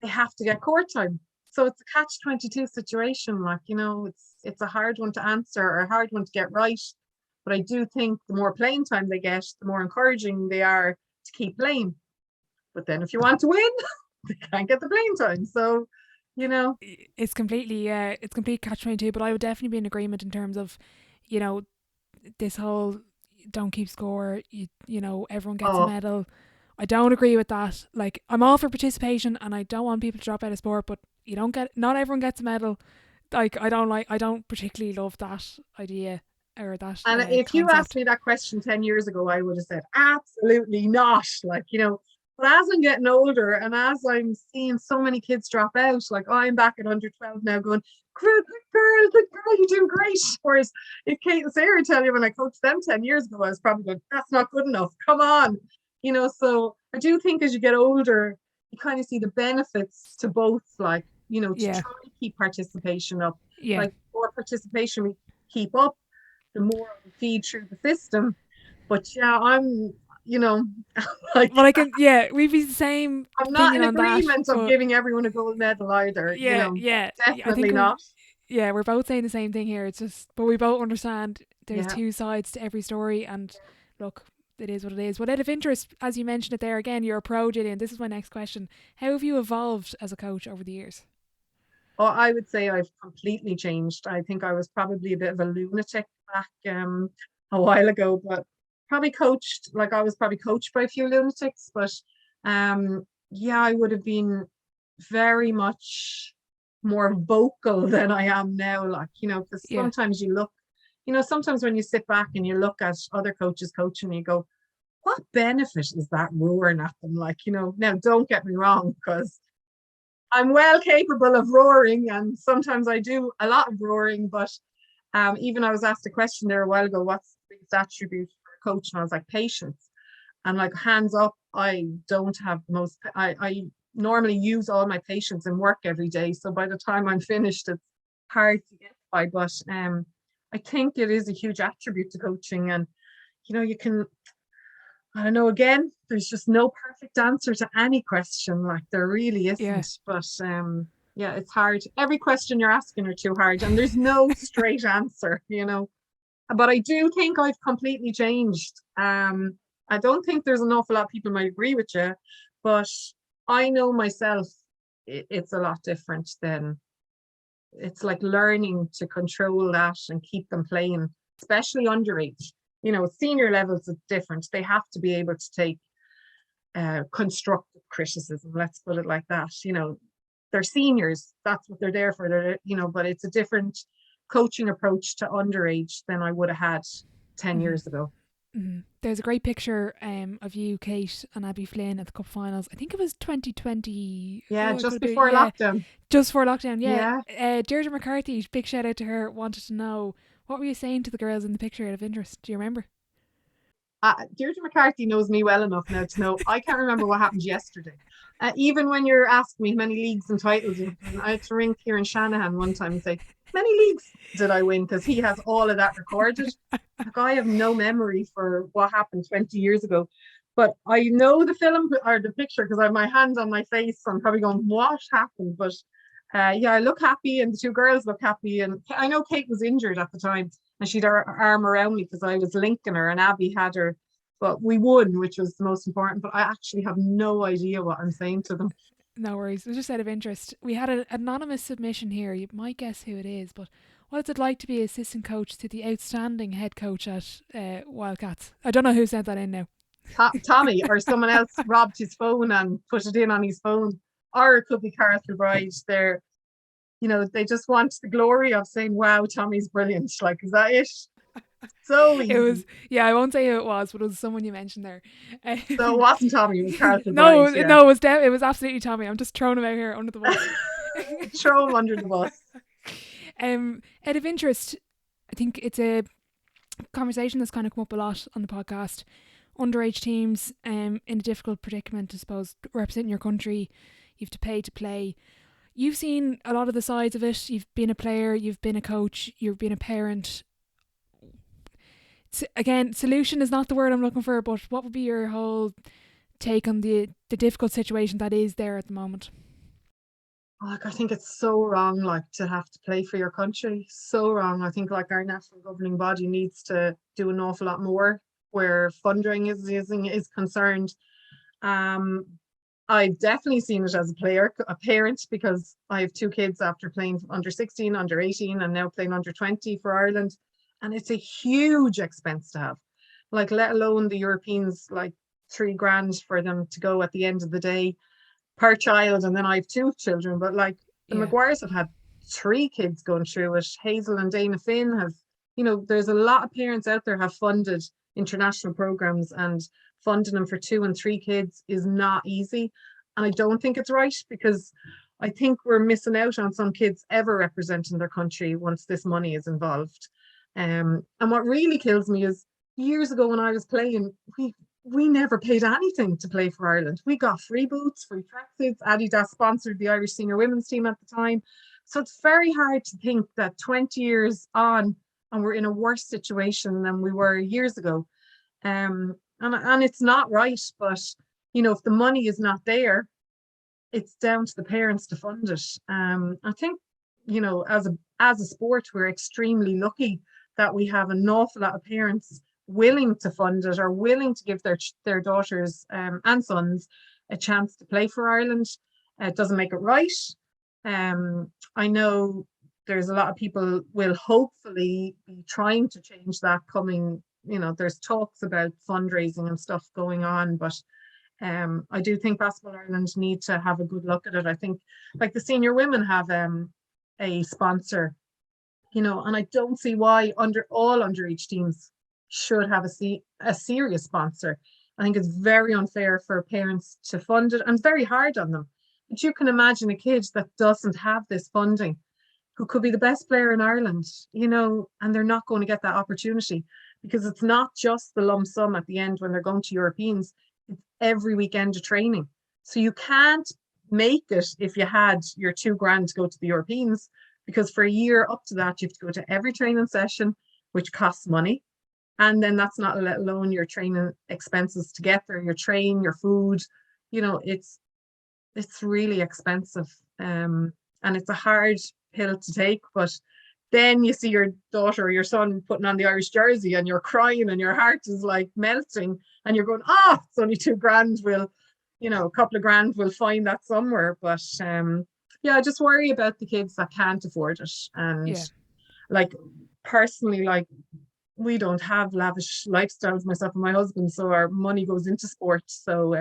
they have to get court time. So it's a catch-22 situation. Like, it's a hard one to answer or a hard one to get right. But I do think the more playing time they get, the more encouraging they are to keep playing. But then if you want to win, they can't get the playing time. So, you know, It's completely, it's complete catch 22, but I would definitely be in agreement in terms of, you know, this whole don't keep score, everyone gets a oh, medal. I don't agree with that. Like, I'm all for participation and I don't want people to drop out of sport, but not everyone gets a medal. Like, I don't particularly love that idea or that and if you asked concept. me that question 10 years ago, I would have said, absolutely not. Like, but as I'm getting older and as I'm seeing so many kids drop out, like, I'm back at under 12 now going, good girl, you're doing great. Whereas if Kate and Sarah tell you when I coached them 10 years ago, I was probably going, that's not good enough. Come on. So I do think as you get older, you kind of see the benefits to both, like, to Yeah. try to keep participation up. Yeah. Like, more participation we keep up, the more we feed through the system. But yeah, you know, like, Well, I can, yeah, we've the same I'm not opinion in on that, agreement of but giving everyone a gold medal either. yeah, yeah. I think Definitely not. we're both saying the same thing here. It's just, but we both understand there's Yeah. two sides to every story, and look, it is what it is. But out of interest, as you mentioned it there again, you're a pro, Jillian. This is my next question. How have you evolved as a coach over the years? Oh, I would say I've completely changed. I think I was probably a bit of a lunatic back a while ago, but I was probably coached by a few lunatics, but yeah, I would have been very much more vocal than I am now. Like, because Yeah, sometimes when you sit back and you look at other coaches coaching, you go, what benefit is that roaring at them? Like, now don't get me wrong, because I'm well capable of roaring, and sometimes I do a lot of roaring. But even I was asked a question there a while ago, what's the biggest attribute for a coach? And I was like, patience. And like, hands up, I don't have the most. normally use all my patience in work every day. So by the time I'm finished, it's hard to get by. But I think it is a huge attribute to coaching. And, you can, I don't know, again, there's just no perfect answer to any question. Like there really Yeah. isn't. But yeah, it's hard. Every question you're asking are too hard, and there's no straight answer, But I do think I've completely changed. I don't think there's an awful lot of people might agree with you, but I know myself, it's a lot different than, it's like learning to control that and keep them playing, especially underage. Senior levels are different. They have to be able to take constructive criticism, let's put it like that. They're seniors, that's what they're there for. But it's a different coaching approach to underage than I would have had 10 years ago. There's a great picture of you, Kate, and Abby Flynn at the Cup Finals. I think it was 2020. Yeah, just before lockdown. Just before lockdown, yeah. Yeah. Deirdre McCarthy, big shout out to her, wanted to know, what were you saying to the girls in the picture out of interest? Do you remember? Deirdre McCarthy knows me well enough now to know I can't remember what happened yesterday. Even when you're asking me how many leagues and titles, I had to ring Kieran Shanahan one time and say, many leagues did I win? Because he has all of that recorded. Like, I have no memory for what happened 20 years ago. But I know the film or the picture because I have my hand on my face. So I'm probably going, what happened? But yeah, I look happy and the two girls look happy. And I know Kate was injured at the time and she'd her arm around me because I was linking her and Abby had her. But we won, which was the most important. But I actually have no idea what I'm saying to them. No worries. It was just out of interest. We had an anonymous submission here. You might guess who it is, but what is it like to be assistant coach to the outstanding head coach at Wildcats? I don't know who sent that in now. Tommy or someone else robbed his phone and put it in on his phone. Or it could be Carl Kilbride. They're, they just want the glory of saying, wow, Tommy's brilliant. Like, is that it? So easy. It was, I won't say who it was, but it was someone you mentioned there. So it wasn't Tommy, it was Carl Kilbride. No, it was absolutely Tommy. I'm just throwing him out here under the bus. Throw him under the bus. Out of interest, I think it's a conversation that's kind of come up a lot on the podcast. Underage teams in a difficult predicament, I suppose, representing your country. You have to pay to play. You've seen a lot of the sides of it. You've been a player, you've been a coach, you've been a parent. Again, solution is not the word I'm looking for, but what would be your whole take on the difficult situation that is there at the moment? Like, I think it's so wrong, like, to have to play for your country. So wrong. I think, like, our national governing body needs to do an awful lot more where funding is concerned. I've definitely seen it as a parent, because I have two kids after playing under 16, under 18, and now playing under 20 for Ireland. And it's a huge expense to have, like, let alone the Europeans, like $3,000 for them to go at the end of the day per child. And then I have two children, but like the Maguires have had 3 kids going through it. Hazel and Dana Finn have, there's a lot of parents out there have funded international programs, and funding them for 2 and 3 kids is not easy. And I don't think it's right, because I think we're missing out on some kids ever representing their country once this money is involved. And what really kills me is, years ago when I was playing, we never paid anything to play for Ireland. We got free boots, free tracksuits. Adidas sponsored the Irish senior women's team at the time. So it's very hard to think that 20 years on and we're in a worse situation than we were years ago. And it's not right, but if the money is not there, it's down to the parents to fund it. I think, as a sport, we're extremely lucky that we have an awful lot of parents willing to fund it, or willing to give their daughters and sons a chance to play for Ireland. It doesn't make it right. I know there's a lot of people will hopefully be trying to change that coming, there's talks about fundraising and stuff going on, but I do think Basketball Ireland need to have a good look at it. I think, like, the senior women have a sponsor, and I don't see why all underage teams should have a serious sponsor. I think it's very unfair for parents to fund it, and it's very hard on them. But you can imagine a kid that doesn't have this funding, who could be the best player in Ireland, and they're not going to get that opportunity, because it's not just the lump sum at the end when they're going to Europeans, it's every weekend of training. So you can't make it if you had your £2,000 to go to the Europeans, because for a year up to that, you have to go to every training session, which costs money. And then that's not let alone your training expenses to get there, your train, your food, it's really expensive. And it's a hard pill to take, but then you see your daughter or your son putting on the Irish jersey and you're crying and your heart is like melting and you're going, it's only £2,000. A couple of grand will find that somewhere. But I just worry about the kids that can't afford it. And like personally, like we don't have lavish lifestyles, myself and my husband, so our money goes into sport. So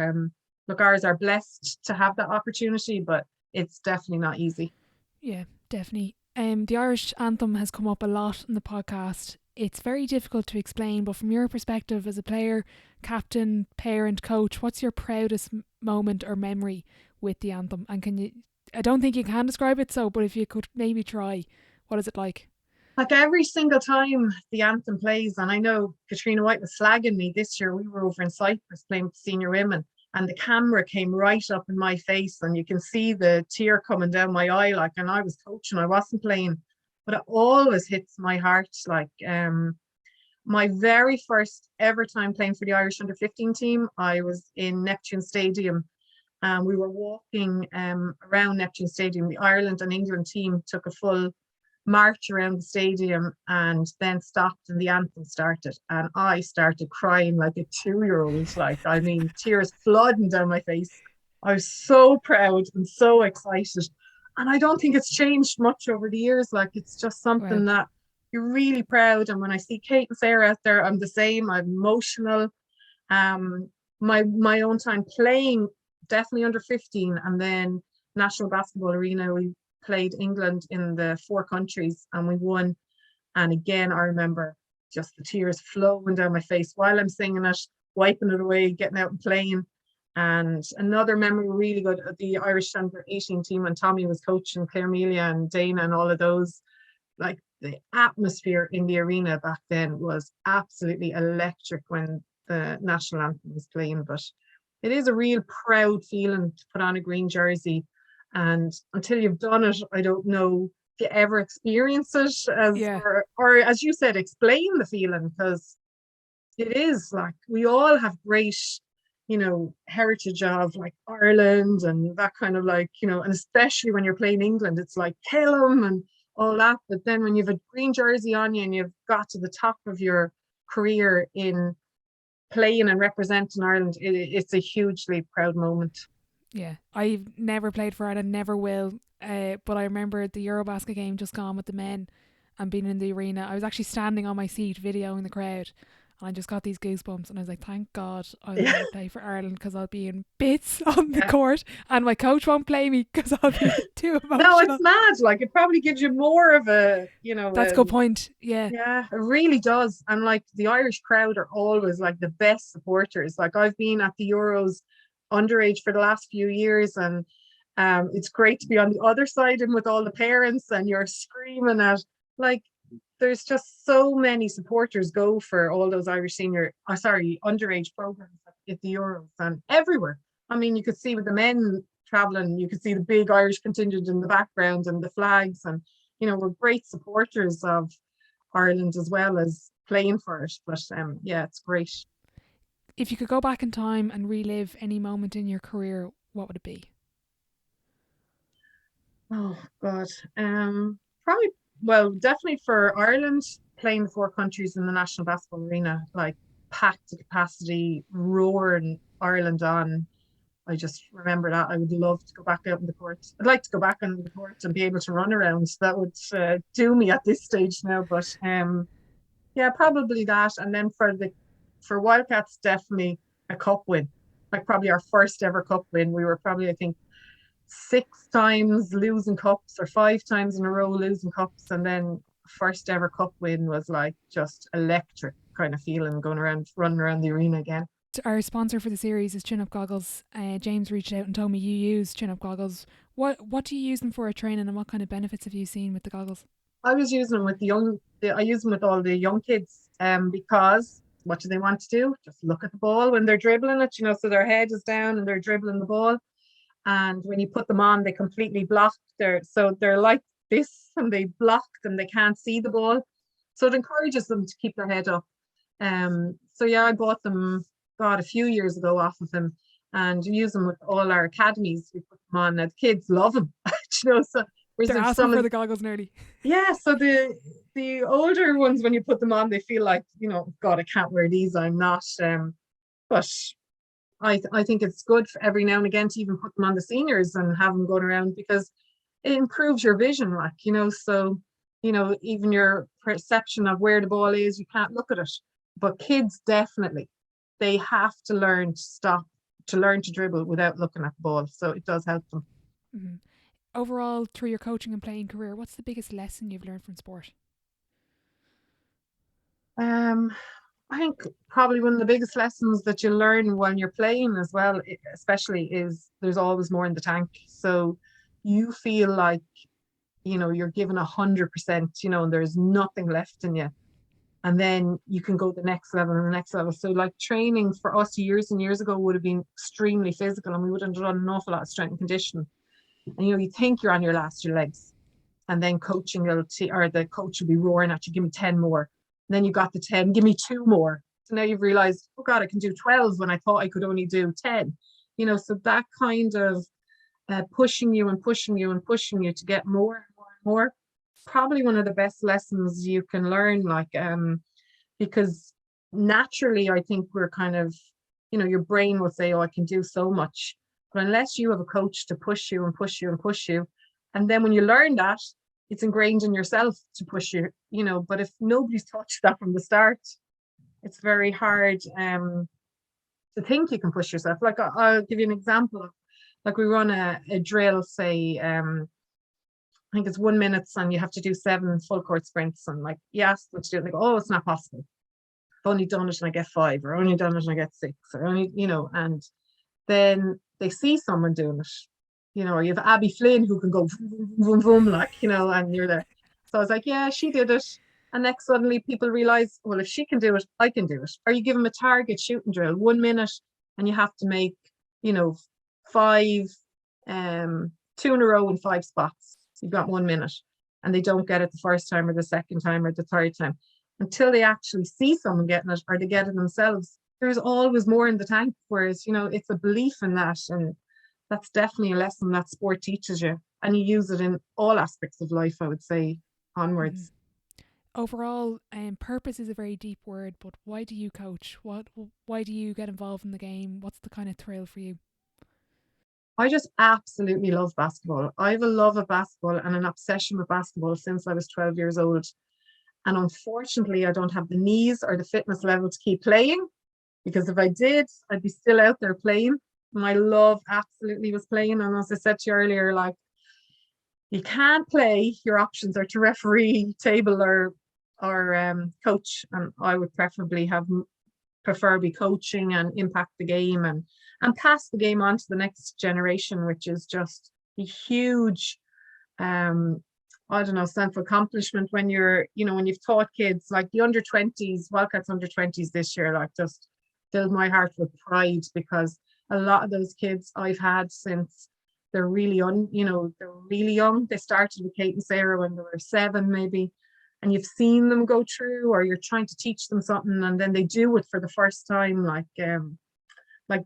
look, ours are blessed to have that opportunity, but it's definitely not easy. Yeah, definitely. The Irish anthem has come up a lot in the podcast. It's very difficult to explain, but from your perspective as a player, captain, parent, coach, what's your proudest moment or memory with the anthem? And I don't think you can describe it but if you could maybe try, what is it like? Like every single time the anthem plays, and I know Katrina White was slagging me this year, we were over in Cyprus playing with senior women, and the camera came right up in my face and you can see the tear coming down my eye, like, and I was coaching, I wasn't playing, but it always hits my heart. Like my very first ever time playing for the Irish under 15 team, I was in Neptune Stadium and we were walking around Neptune Stadium. The Ireland and England team took a full march around the stadium and then stopped and the anthem started, and I started crying like a 2-year-old. Like, I mean, tears flooding down my face. I was so proud and so excited, and I don't think it's changed much over the years. Like, it's just something that you're really proud. And when I see Kate and Sarah out there, I'm the same. I'm emotional. My own time playing, definitely under 15, and then National Basketball Arena, we played England in the 4 countries and we won. And again, I remember just the tears flowing down my face while I'm singing it, wiping it away, getting out and playing. And another memory really good, the Irish under 18 team when Tommy was coaching, Claire Melia and Dana and all of those, like the atmosphere in the arena back then was absolutely electric when the national anthem was playing. But it is a real proud feeling to put on a green jersey. And until you've done it, I don't know if you ever experience it or as you said, explain the feeling, because it is like we all have great, heritage of like Ireland and that kind of like, and especially when you're playing England, it's like kill them and all that. But then when you've a green jersey on you and you've got to the top of your career in playing and representing Ireland, it's a hugely proud moment. Yeah, I've never played for Ireland, never will. But I remember the Eurobasket game just gone with the men and being in the arena. I was actually standing on my seat videoing the crowd and I just got these goosebumps and I was like, thank God I'll never play for Ireland because I'll be in bits on the court and my coach won't play me because I'll be too emotional. No, it's mad. Like, it probably gives you more of a, That's a good point. Yeah. Yeah, it really does. And like the Irish crowd are always like the best supporters. Like, I've been at the Euros underage for the last few years, and it's great to be on the other side and with all the parents and you're screaming at, like, there's just so many supporters go for all those Irish underage programs at the Euros and everywhere. I mean, you could see with the men traveling, you could see the big Irish contingent in the background and the flags, and we're great supporters of Ireland as well as playing for it. But it's great. If you could go back in time and relive any moment in your career, what would it be? Oh God, definitely for Ireland, playing the 4 countries in the National Basketball Arena, like packed to capacity, roaring Ireland on. I just remember that. I would love to go back out in the court. I'd like to go back on the court and be able to run around. That would do me at this stage now. But probably that. And then for Wildcats, definitely a cup win. Like, probably our first ever cup win. We were probably, I think, 6 times losing cups or 5 times in a row losing cups, and then first ever cup win was like just electric kind of feeling, running around the arena again. Our sponsor for the series is Chin-Up Goggles. James reached out and told me you use Chin-Up Goggles. What do you use them for at training, and what kind of benefits have you seen with the goggles? I was using them with I use them with all the young kids because what do they want to do? Just look at the ball when they're dribbling it, so their head is down and they're dribbling the ball. And when you put them on, they completely block so they're like this, and they block them, they can't see the ball. So it encourages them to keep their head up. So yeah, I bought them, God, a few years ago off of him, and use them with all our academies. We put them on, and the kids love them. So whereas They're if asking some for of, the goggles nearly. yeah, so the older ones, when you put them on, they feel like, God, I can't wear these, I'm not. But I think it's good for every now and again to even put them on the seniors and have them going around, because it improves your vision, like, so, even your perception of where the ball is, you can't look at it. But kids, definitely, they have to learn to stop, to learn to dribble without looking at the ball. So it does help them. Mm-hmm. Overall, through your coaching and playing career, what's the biggest lesson you've learned from sport? I think probably one of the biggest lessons that you learn when you're playing as well, especially, is there's always more in the tank. So you feel like, you're given 100%, and there's nothing left in you. And then you can go the next level and the next level. So like training for us years and years ago would have been extremely physical, and we would have done an awful lot of strength and conditioning. And you think you're on your last your legs, and then coaching or the coach will be roaring at you, give me 10 more. And then you got the 10, give me 2 more. So now you've realized, oh God, I can do 12 when I thought I could only do 10. So that kind of pushing you and pushing you and pushing you to get more and more and more, probably one of the best lessons you can learn, like, because naturally I think we're kind of, your brain will say, oh, I can do so much. But unless you have a coach to push you and push you and push you, and then when you learn that, it's ingrained in yourself to push you, but if nobody's taught you that from the start, it's very hard to think you can push yourself. Like, I'll give you an example of, like, we run a drill, say, I think it's 1 minute, and you have to do 7 full court sprints, and like, you ask them to do it, they go, oh, it's not possible. I've only done it and I get 5, or only done it and I get 6, or only, and then they see someone doing it, or you have Abby Flynn who can go boom, boom, boom, like, and you're there. So I was like, yeah, she did it. And next, suddenly people realize, well, if she can do it, I can do it. Or you give them a target shooting drill, 1 minute, and you have to make, 5, 2 in a row in 5 spots. You've got 1 minute, and they don't get it the first time or the second time or the third time, until they actually see someone getting it, or they get it themselves. There's always more in the tank. Whereas, it's a belief in that, and that's definitely a lesson that sport teaches you, and you use it in all aspects of life, I would say, onwards. Mm-hmm. Overall, purpose is a very deep word, but why do you coach? Why do you get involved in the game? What's the kind of thrill for you? I just absolutely love basketball. I have a love of basketball and an obsession with basketball since I was 12 years old. And unfortunately, I don't have the knees or the fitness level to keep playing, because if I did, I'd be still out there playing. My love absolutely was playing. And as I said to you earlier, like, you can't play, your options are to referee, table, or coach. And I would prefer be coaching and impact the game, and pass the game on to the next generation, which is just a huge I don't know, sense of accomplishment when you're, when you've taught kids, like the under-20s, Wildcats under-20s this year, like, just filled my heart with pride, because a lot of those kids I've had since they're really they're really young. They started with Kate and Sarah when they were 7 maybe, and you've seen them go through, or you're trying to teach them something, and then they do it for the first time, like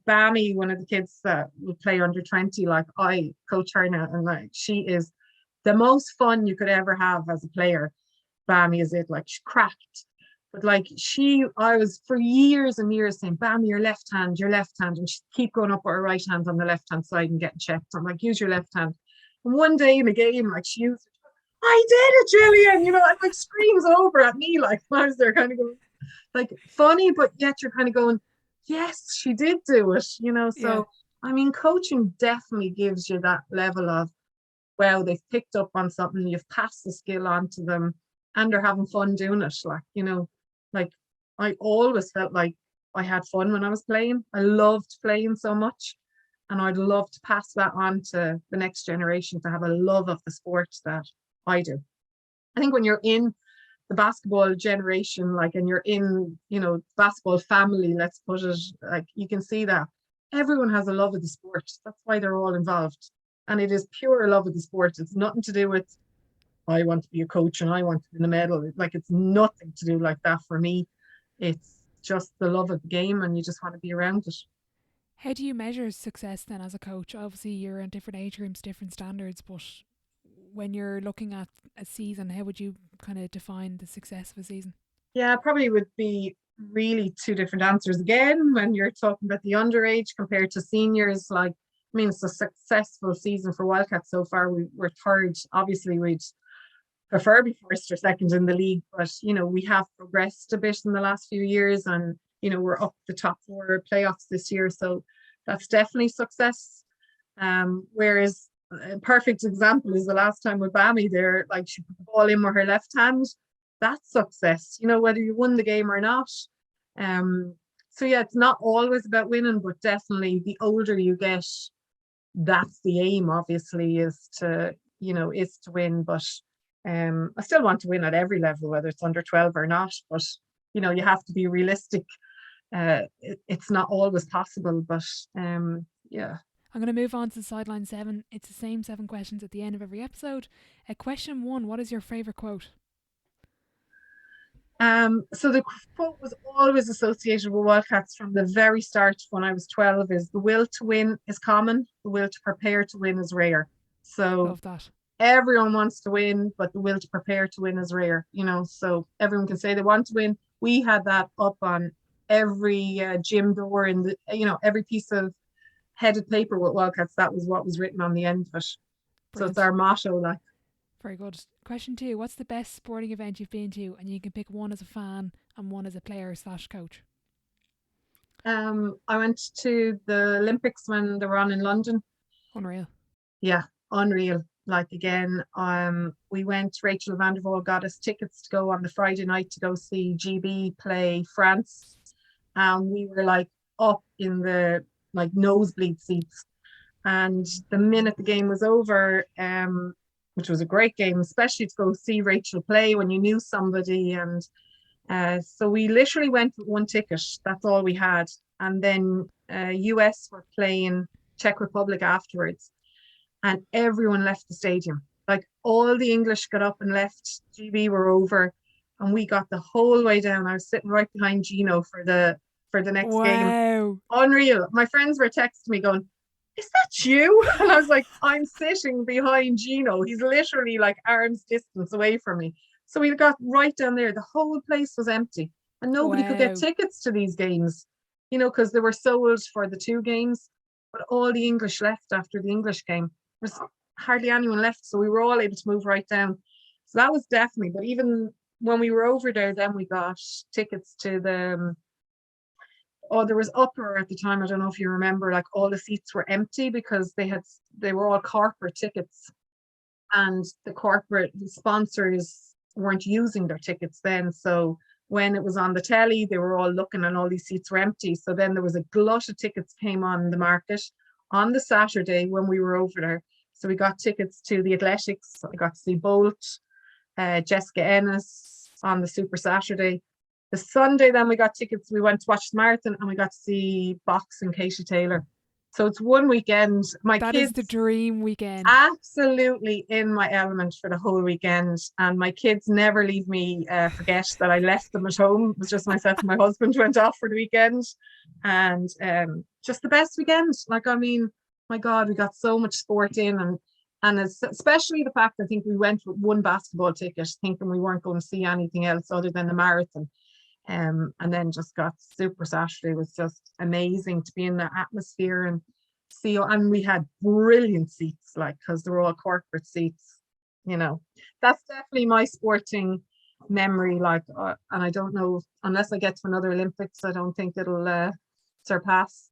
Bammy, one of the kids that would play under 20, like, I coach her now, and like, she is the most fun you could ever have as a player. Bammy is it, like, she's cracked. But like, I was for years and years saying, Bammy, your left hand, and she'd keep going up with her right hand on the left hand side and getting checked. I'm like, use your left hand. And one day in a game, like, she used it. I did it, Jillian, and like screams over at me, like, I was there kind of going, like, funny, but yet you're kind of going, yes, she did do it, So, yeah. I mean, coaching definitely gives you that level of, well, they've picked up on something, you've passed the skill on to them, and they're having fun doing it. Like, like, I always felt like I had fun when I was playing. I loved playing so much, and I'd love to pass that on to the next generation, to have a love of the sport that I do. I think when you're in the basketball generation, like, and you're in, basketball family, let's put it, like, you can see that everyone has a love of the sport. That's why they're all involved. And it is pure love of the sport. It's nothing to do with, I want to be a coach and I want to win the medal. Like, it's nothing to do like that for me. It's just the love of the game and you just want to be around it. How do you measure success then as a coach? Obviously, you're in different age groups, different standards, but when you're looking at a season, how would you kind of define the success of a season? Yeah, probably would be really two different answers again when you're talking about the underage compared to seniors. Like, I mean, it's a successful season for Wildcats so far. We're third. Obviously, we'd prefer be first or second in the league, but we have progressed a bit in the last few years, and we're up the top four playoffs this year, so that's definitely success. Whereas a perfect example is the last time with Bammy there, like she put the ball in with her left hand. That's success, whether you won the game or not. So yeah, it's not always about winning, but definitely the older you get, that's the aim, obviously, is to win. But I still want to win at every level, whether it's under 12 or not. But you have to be realistic. It's not always possible, but yeah. I'm going to move on to sideline 7. It's the same 7 questions at the end of every episode. Question 1, what is your favourite quote? So the quote was always associated with Wildcats from the very start when I was 12 is the will to win is common, the will to prepare to win is rare. So love that. Everyone wants to win, but the will to prepare to win is rare, so everyone can say they want to win. We had that up on every gym door in the, every piece of headed paper with Wildcats. That was what was written on the end of it. Brilliant. So it's our motto, like. Very good. Question 2, what's the best sporting event you've been to? And you can pick one as a fan and one as a player/coach. I went to the Olympics when they were on in London. Unreal. Yeah, unreal. Like, again, we went, Rachel Vandervoort got us tickets to go on the Friday night to go see GB play France. We were like up in the like nosebleed seats. And the minute the game was over, which was a great game, especially to go see Rachel play when you knew somebody. And so we literally went with one ticket. That's all we had. And then US were playing Czech Republic afterwards. And everyone left the stadium. Like, all the English got up and left. GB were over, and we got the whole way down. I was sitting right behind Gino for the next game. Unreal. My friends were texting me going, "Is that you?" And I was like, "I'm sitting behind Gino. He's literally like arm's distance away from me." So we got right down there. The whole place was empty, and nobody could get tickets to these games, because they were sold for the 2 games. But all the English left after the English game. There was hardly anyone left, so we were all able to move right down. So that was definitely. But even when we were over there, then we got tickets to the. There was uproar at the time. I don't know if you remember. Like, all the seats were empty because they were all corporate tickets, and the corporate sponsors weren't using their tickets then. So when it was on the telly, they were all looking, and all these seats were empty. So then there was a glut of tickets came on the market on the Saturday when we were over there. So we got tickets to the athletics. I got to see Bolt, Jessica Ennis on the Super Saturday. The Sunday, then we got tickets. We went to watch the marathon, and we got to see Box and Katie Taylor. So it's one weekend. That is the dream weekend. Absolutely in my element for the whole weekend. And my kids never leave me forget that I left them at home. It was just myself and my husband went off for the weekend. And just the best weekend. Like, I mean, my God, we got so much sport in. And especially the fact, I think we went with one basketball ticket, thinking we weren't going to see anything else other than the marathon. And then just got Super Saturday. It was just amazing to be in that atmosphere and see. And we had brilliant seats, like, because they were all corporate seats. That's definitely my sporting memory. Like, and I don't know, unless I get to another Olympics, I don't think it'll surpass.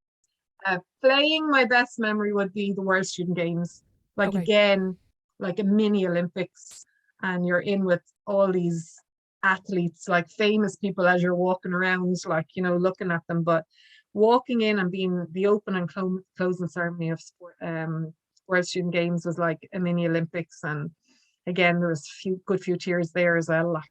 Playing, my best memory would be the World Student Games. Like, again, like a mini Olympics, and you're in with all these athletes, like famous people, as you're walking around, like, looking at them. But walking in and being the open and closing ceremony of World Student Games was like a mini Olympics. And again, there was a few tears there as well, like,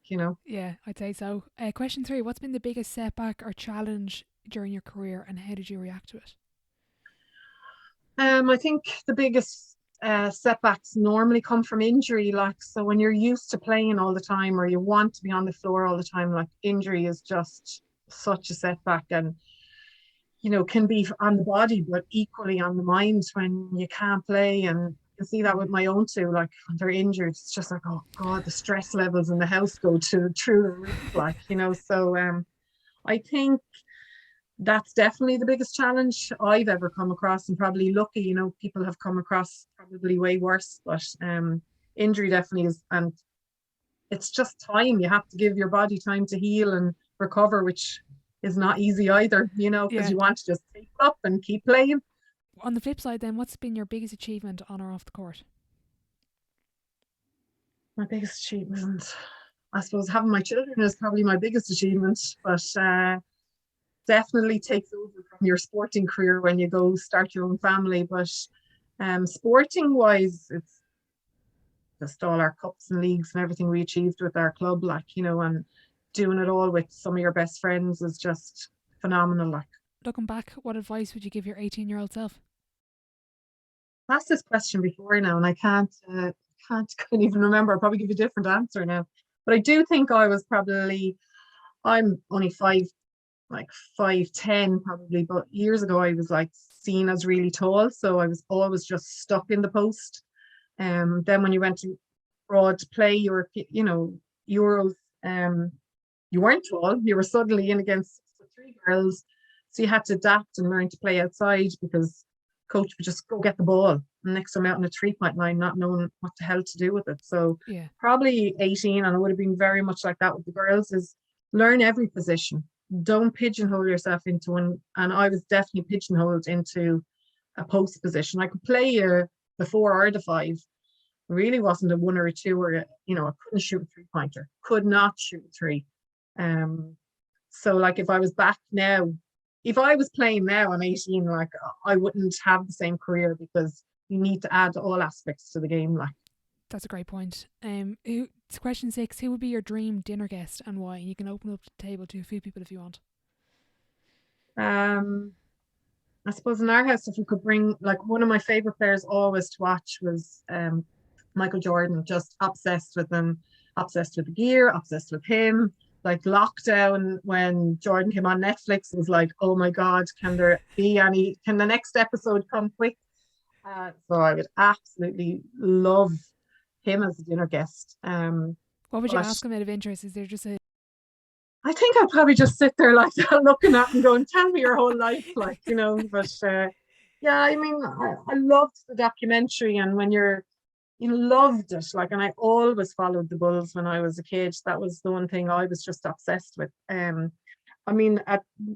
Yeah, I'd say so. Question 3, what's been the biggest setback or challenge during your career, and how did you react to it? I think the biggest setbacks normally come from injury. Like, so when you're used to playing all the time or you want to be on the floor all the time, like injury is just such a setback, and can be on the body, but equally on the mind when you can't play. And I see that with my own two, like when they're injured, it's just like, oh God, the stress levels in the house go to through the roof, So I think that's definitely the biggest challenge I've ever come across, and probably lucky, people have come across probably way worse, but injury definitely is, and it's just time. You have to give your body time to heal and recover, which is not easy either, because Yeah. you want to just take it up and keep playing. On the flip side then, what's been your biggest achievement on or off the court? My biggest achievement, I suppose having my children is probably my biggest achievement, but definitely takes over from your sporting career when you go start your own family. But sporting wise, it's just all our cups and leagues and everything we achieved with our club, and doing it all with some of your best friends is just phenomenal. Looking back, what advice would you give your 18-year-old self? I asked this question before now, and I couldn't even remember. I'll probably give you a different answer now. But I do think I'm only 5'10" probably, but years ago I was like seen as really tall, so I was always just stuck in the post. Then when you went to abroad to play Euros, you weren't tall. You were suddenly in against 3 girls, so you had to adapt and learn to play outside, because coach would just go get the ball, and next time out on a 3-point line, not knowing what the hell to do with it. So Yeah. probably 18, and I would have been very much like that with the girls, is learn every position. Don't pigeonhole yourself into one. And I was definitely pigeonholed into a post position. I could play the 4 or the 5. Really wasn't a 1 or a 2, or I couldn't shoot a 3-pointer. Could not shoot a 3. So like if I was back now, if I was playing now, I'm 18, like I wouldn't have the same career, because you need to add all aspects to the game. That's a great point. Question 6, who would be your dream dinner guest and why? You can open up the table to a few people if you want. I suppose in our house, if we could bring, like, one of my favorite players always to watch was Michael Jordan. Just obsessed with him, obsessed with the gear, obsessed with him. Like lockdown, when Jordan came on Netflix, it was like, oh my God, can the next episode come quick? So I would absolutely love him as a dinner guest. What would you ask him out of interest? Is there just a... I think I'd probably just sit there like that, looking at him going, tell me your whole life, but yeah, I mean, I loved the documentary, and when loved it, and I always followed the Bulls when I was a kid. That was the one thing I was just obsessed with. I mean,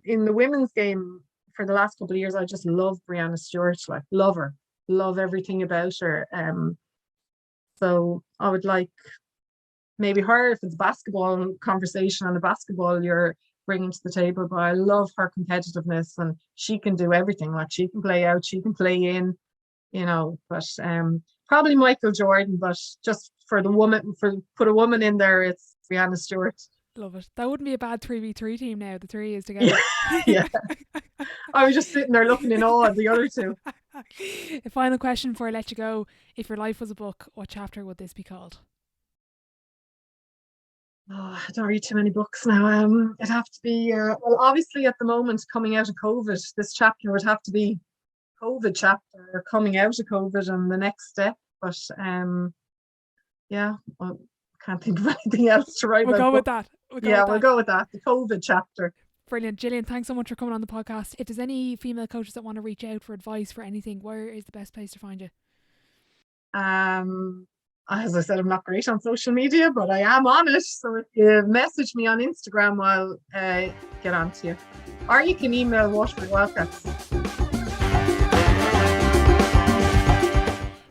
in the women's game for the last couple of years, I just love Breanna Stewart, love her, love everything about her. So I would like maybe her, if it's basketball conversation on the basketball you're bringing to the table, but I love her competitiveness, and she can do everything. Like, she can play out, she can play in, but probably Michael Jordan, but just for the woman, put a woman in there, it's Breanna Stewart. Love it. That wouldn't be a bad 3v3 team now. The 3 is together. Yeah. I was just sitting there looking in awe of the other 2. A final question before I let you go. If your life was a book, what chapter would this be called? Oh, I don't read too many books now. It'd have to be, well, obviously at the moment, coming out of COVID, this chapter would have to be COVID chapter, or coming out of COVID and the next step. But yeah, well, can't think of anything else to write. We'll go with that. We'll go with that. The COVID chapter. Brilliant. Jillian, thanks so much for coming on the podcast. If there's any female coaches that want to reach out for advice for anything, where is the best place to find you? As I said, I'm not great on social media, but I am on it. So if you message me on Instagram, I'll get on to you. Or you can email Waterford Wildcats.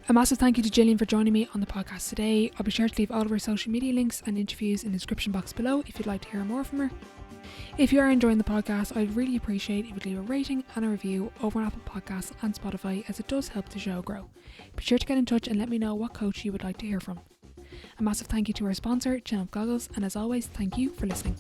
A massive thank you to Jillian for joining me on the podcast today. I'll be sure to leave all of her social media links and interviews in the description box below if you'd like to hear more from her. If you are enjoying the podcast, I'd really appreciate if you'd leave a rating and a review over on Apple Podcasts and Spotify, as it does help the show grow. Be sure to get in touch and let me know what coach you would like to hear from. A massive thank you to our sponsor, Chin Up Goggles, and as always, thank you for listening.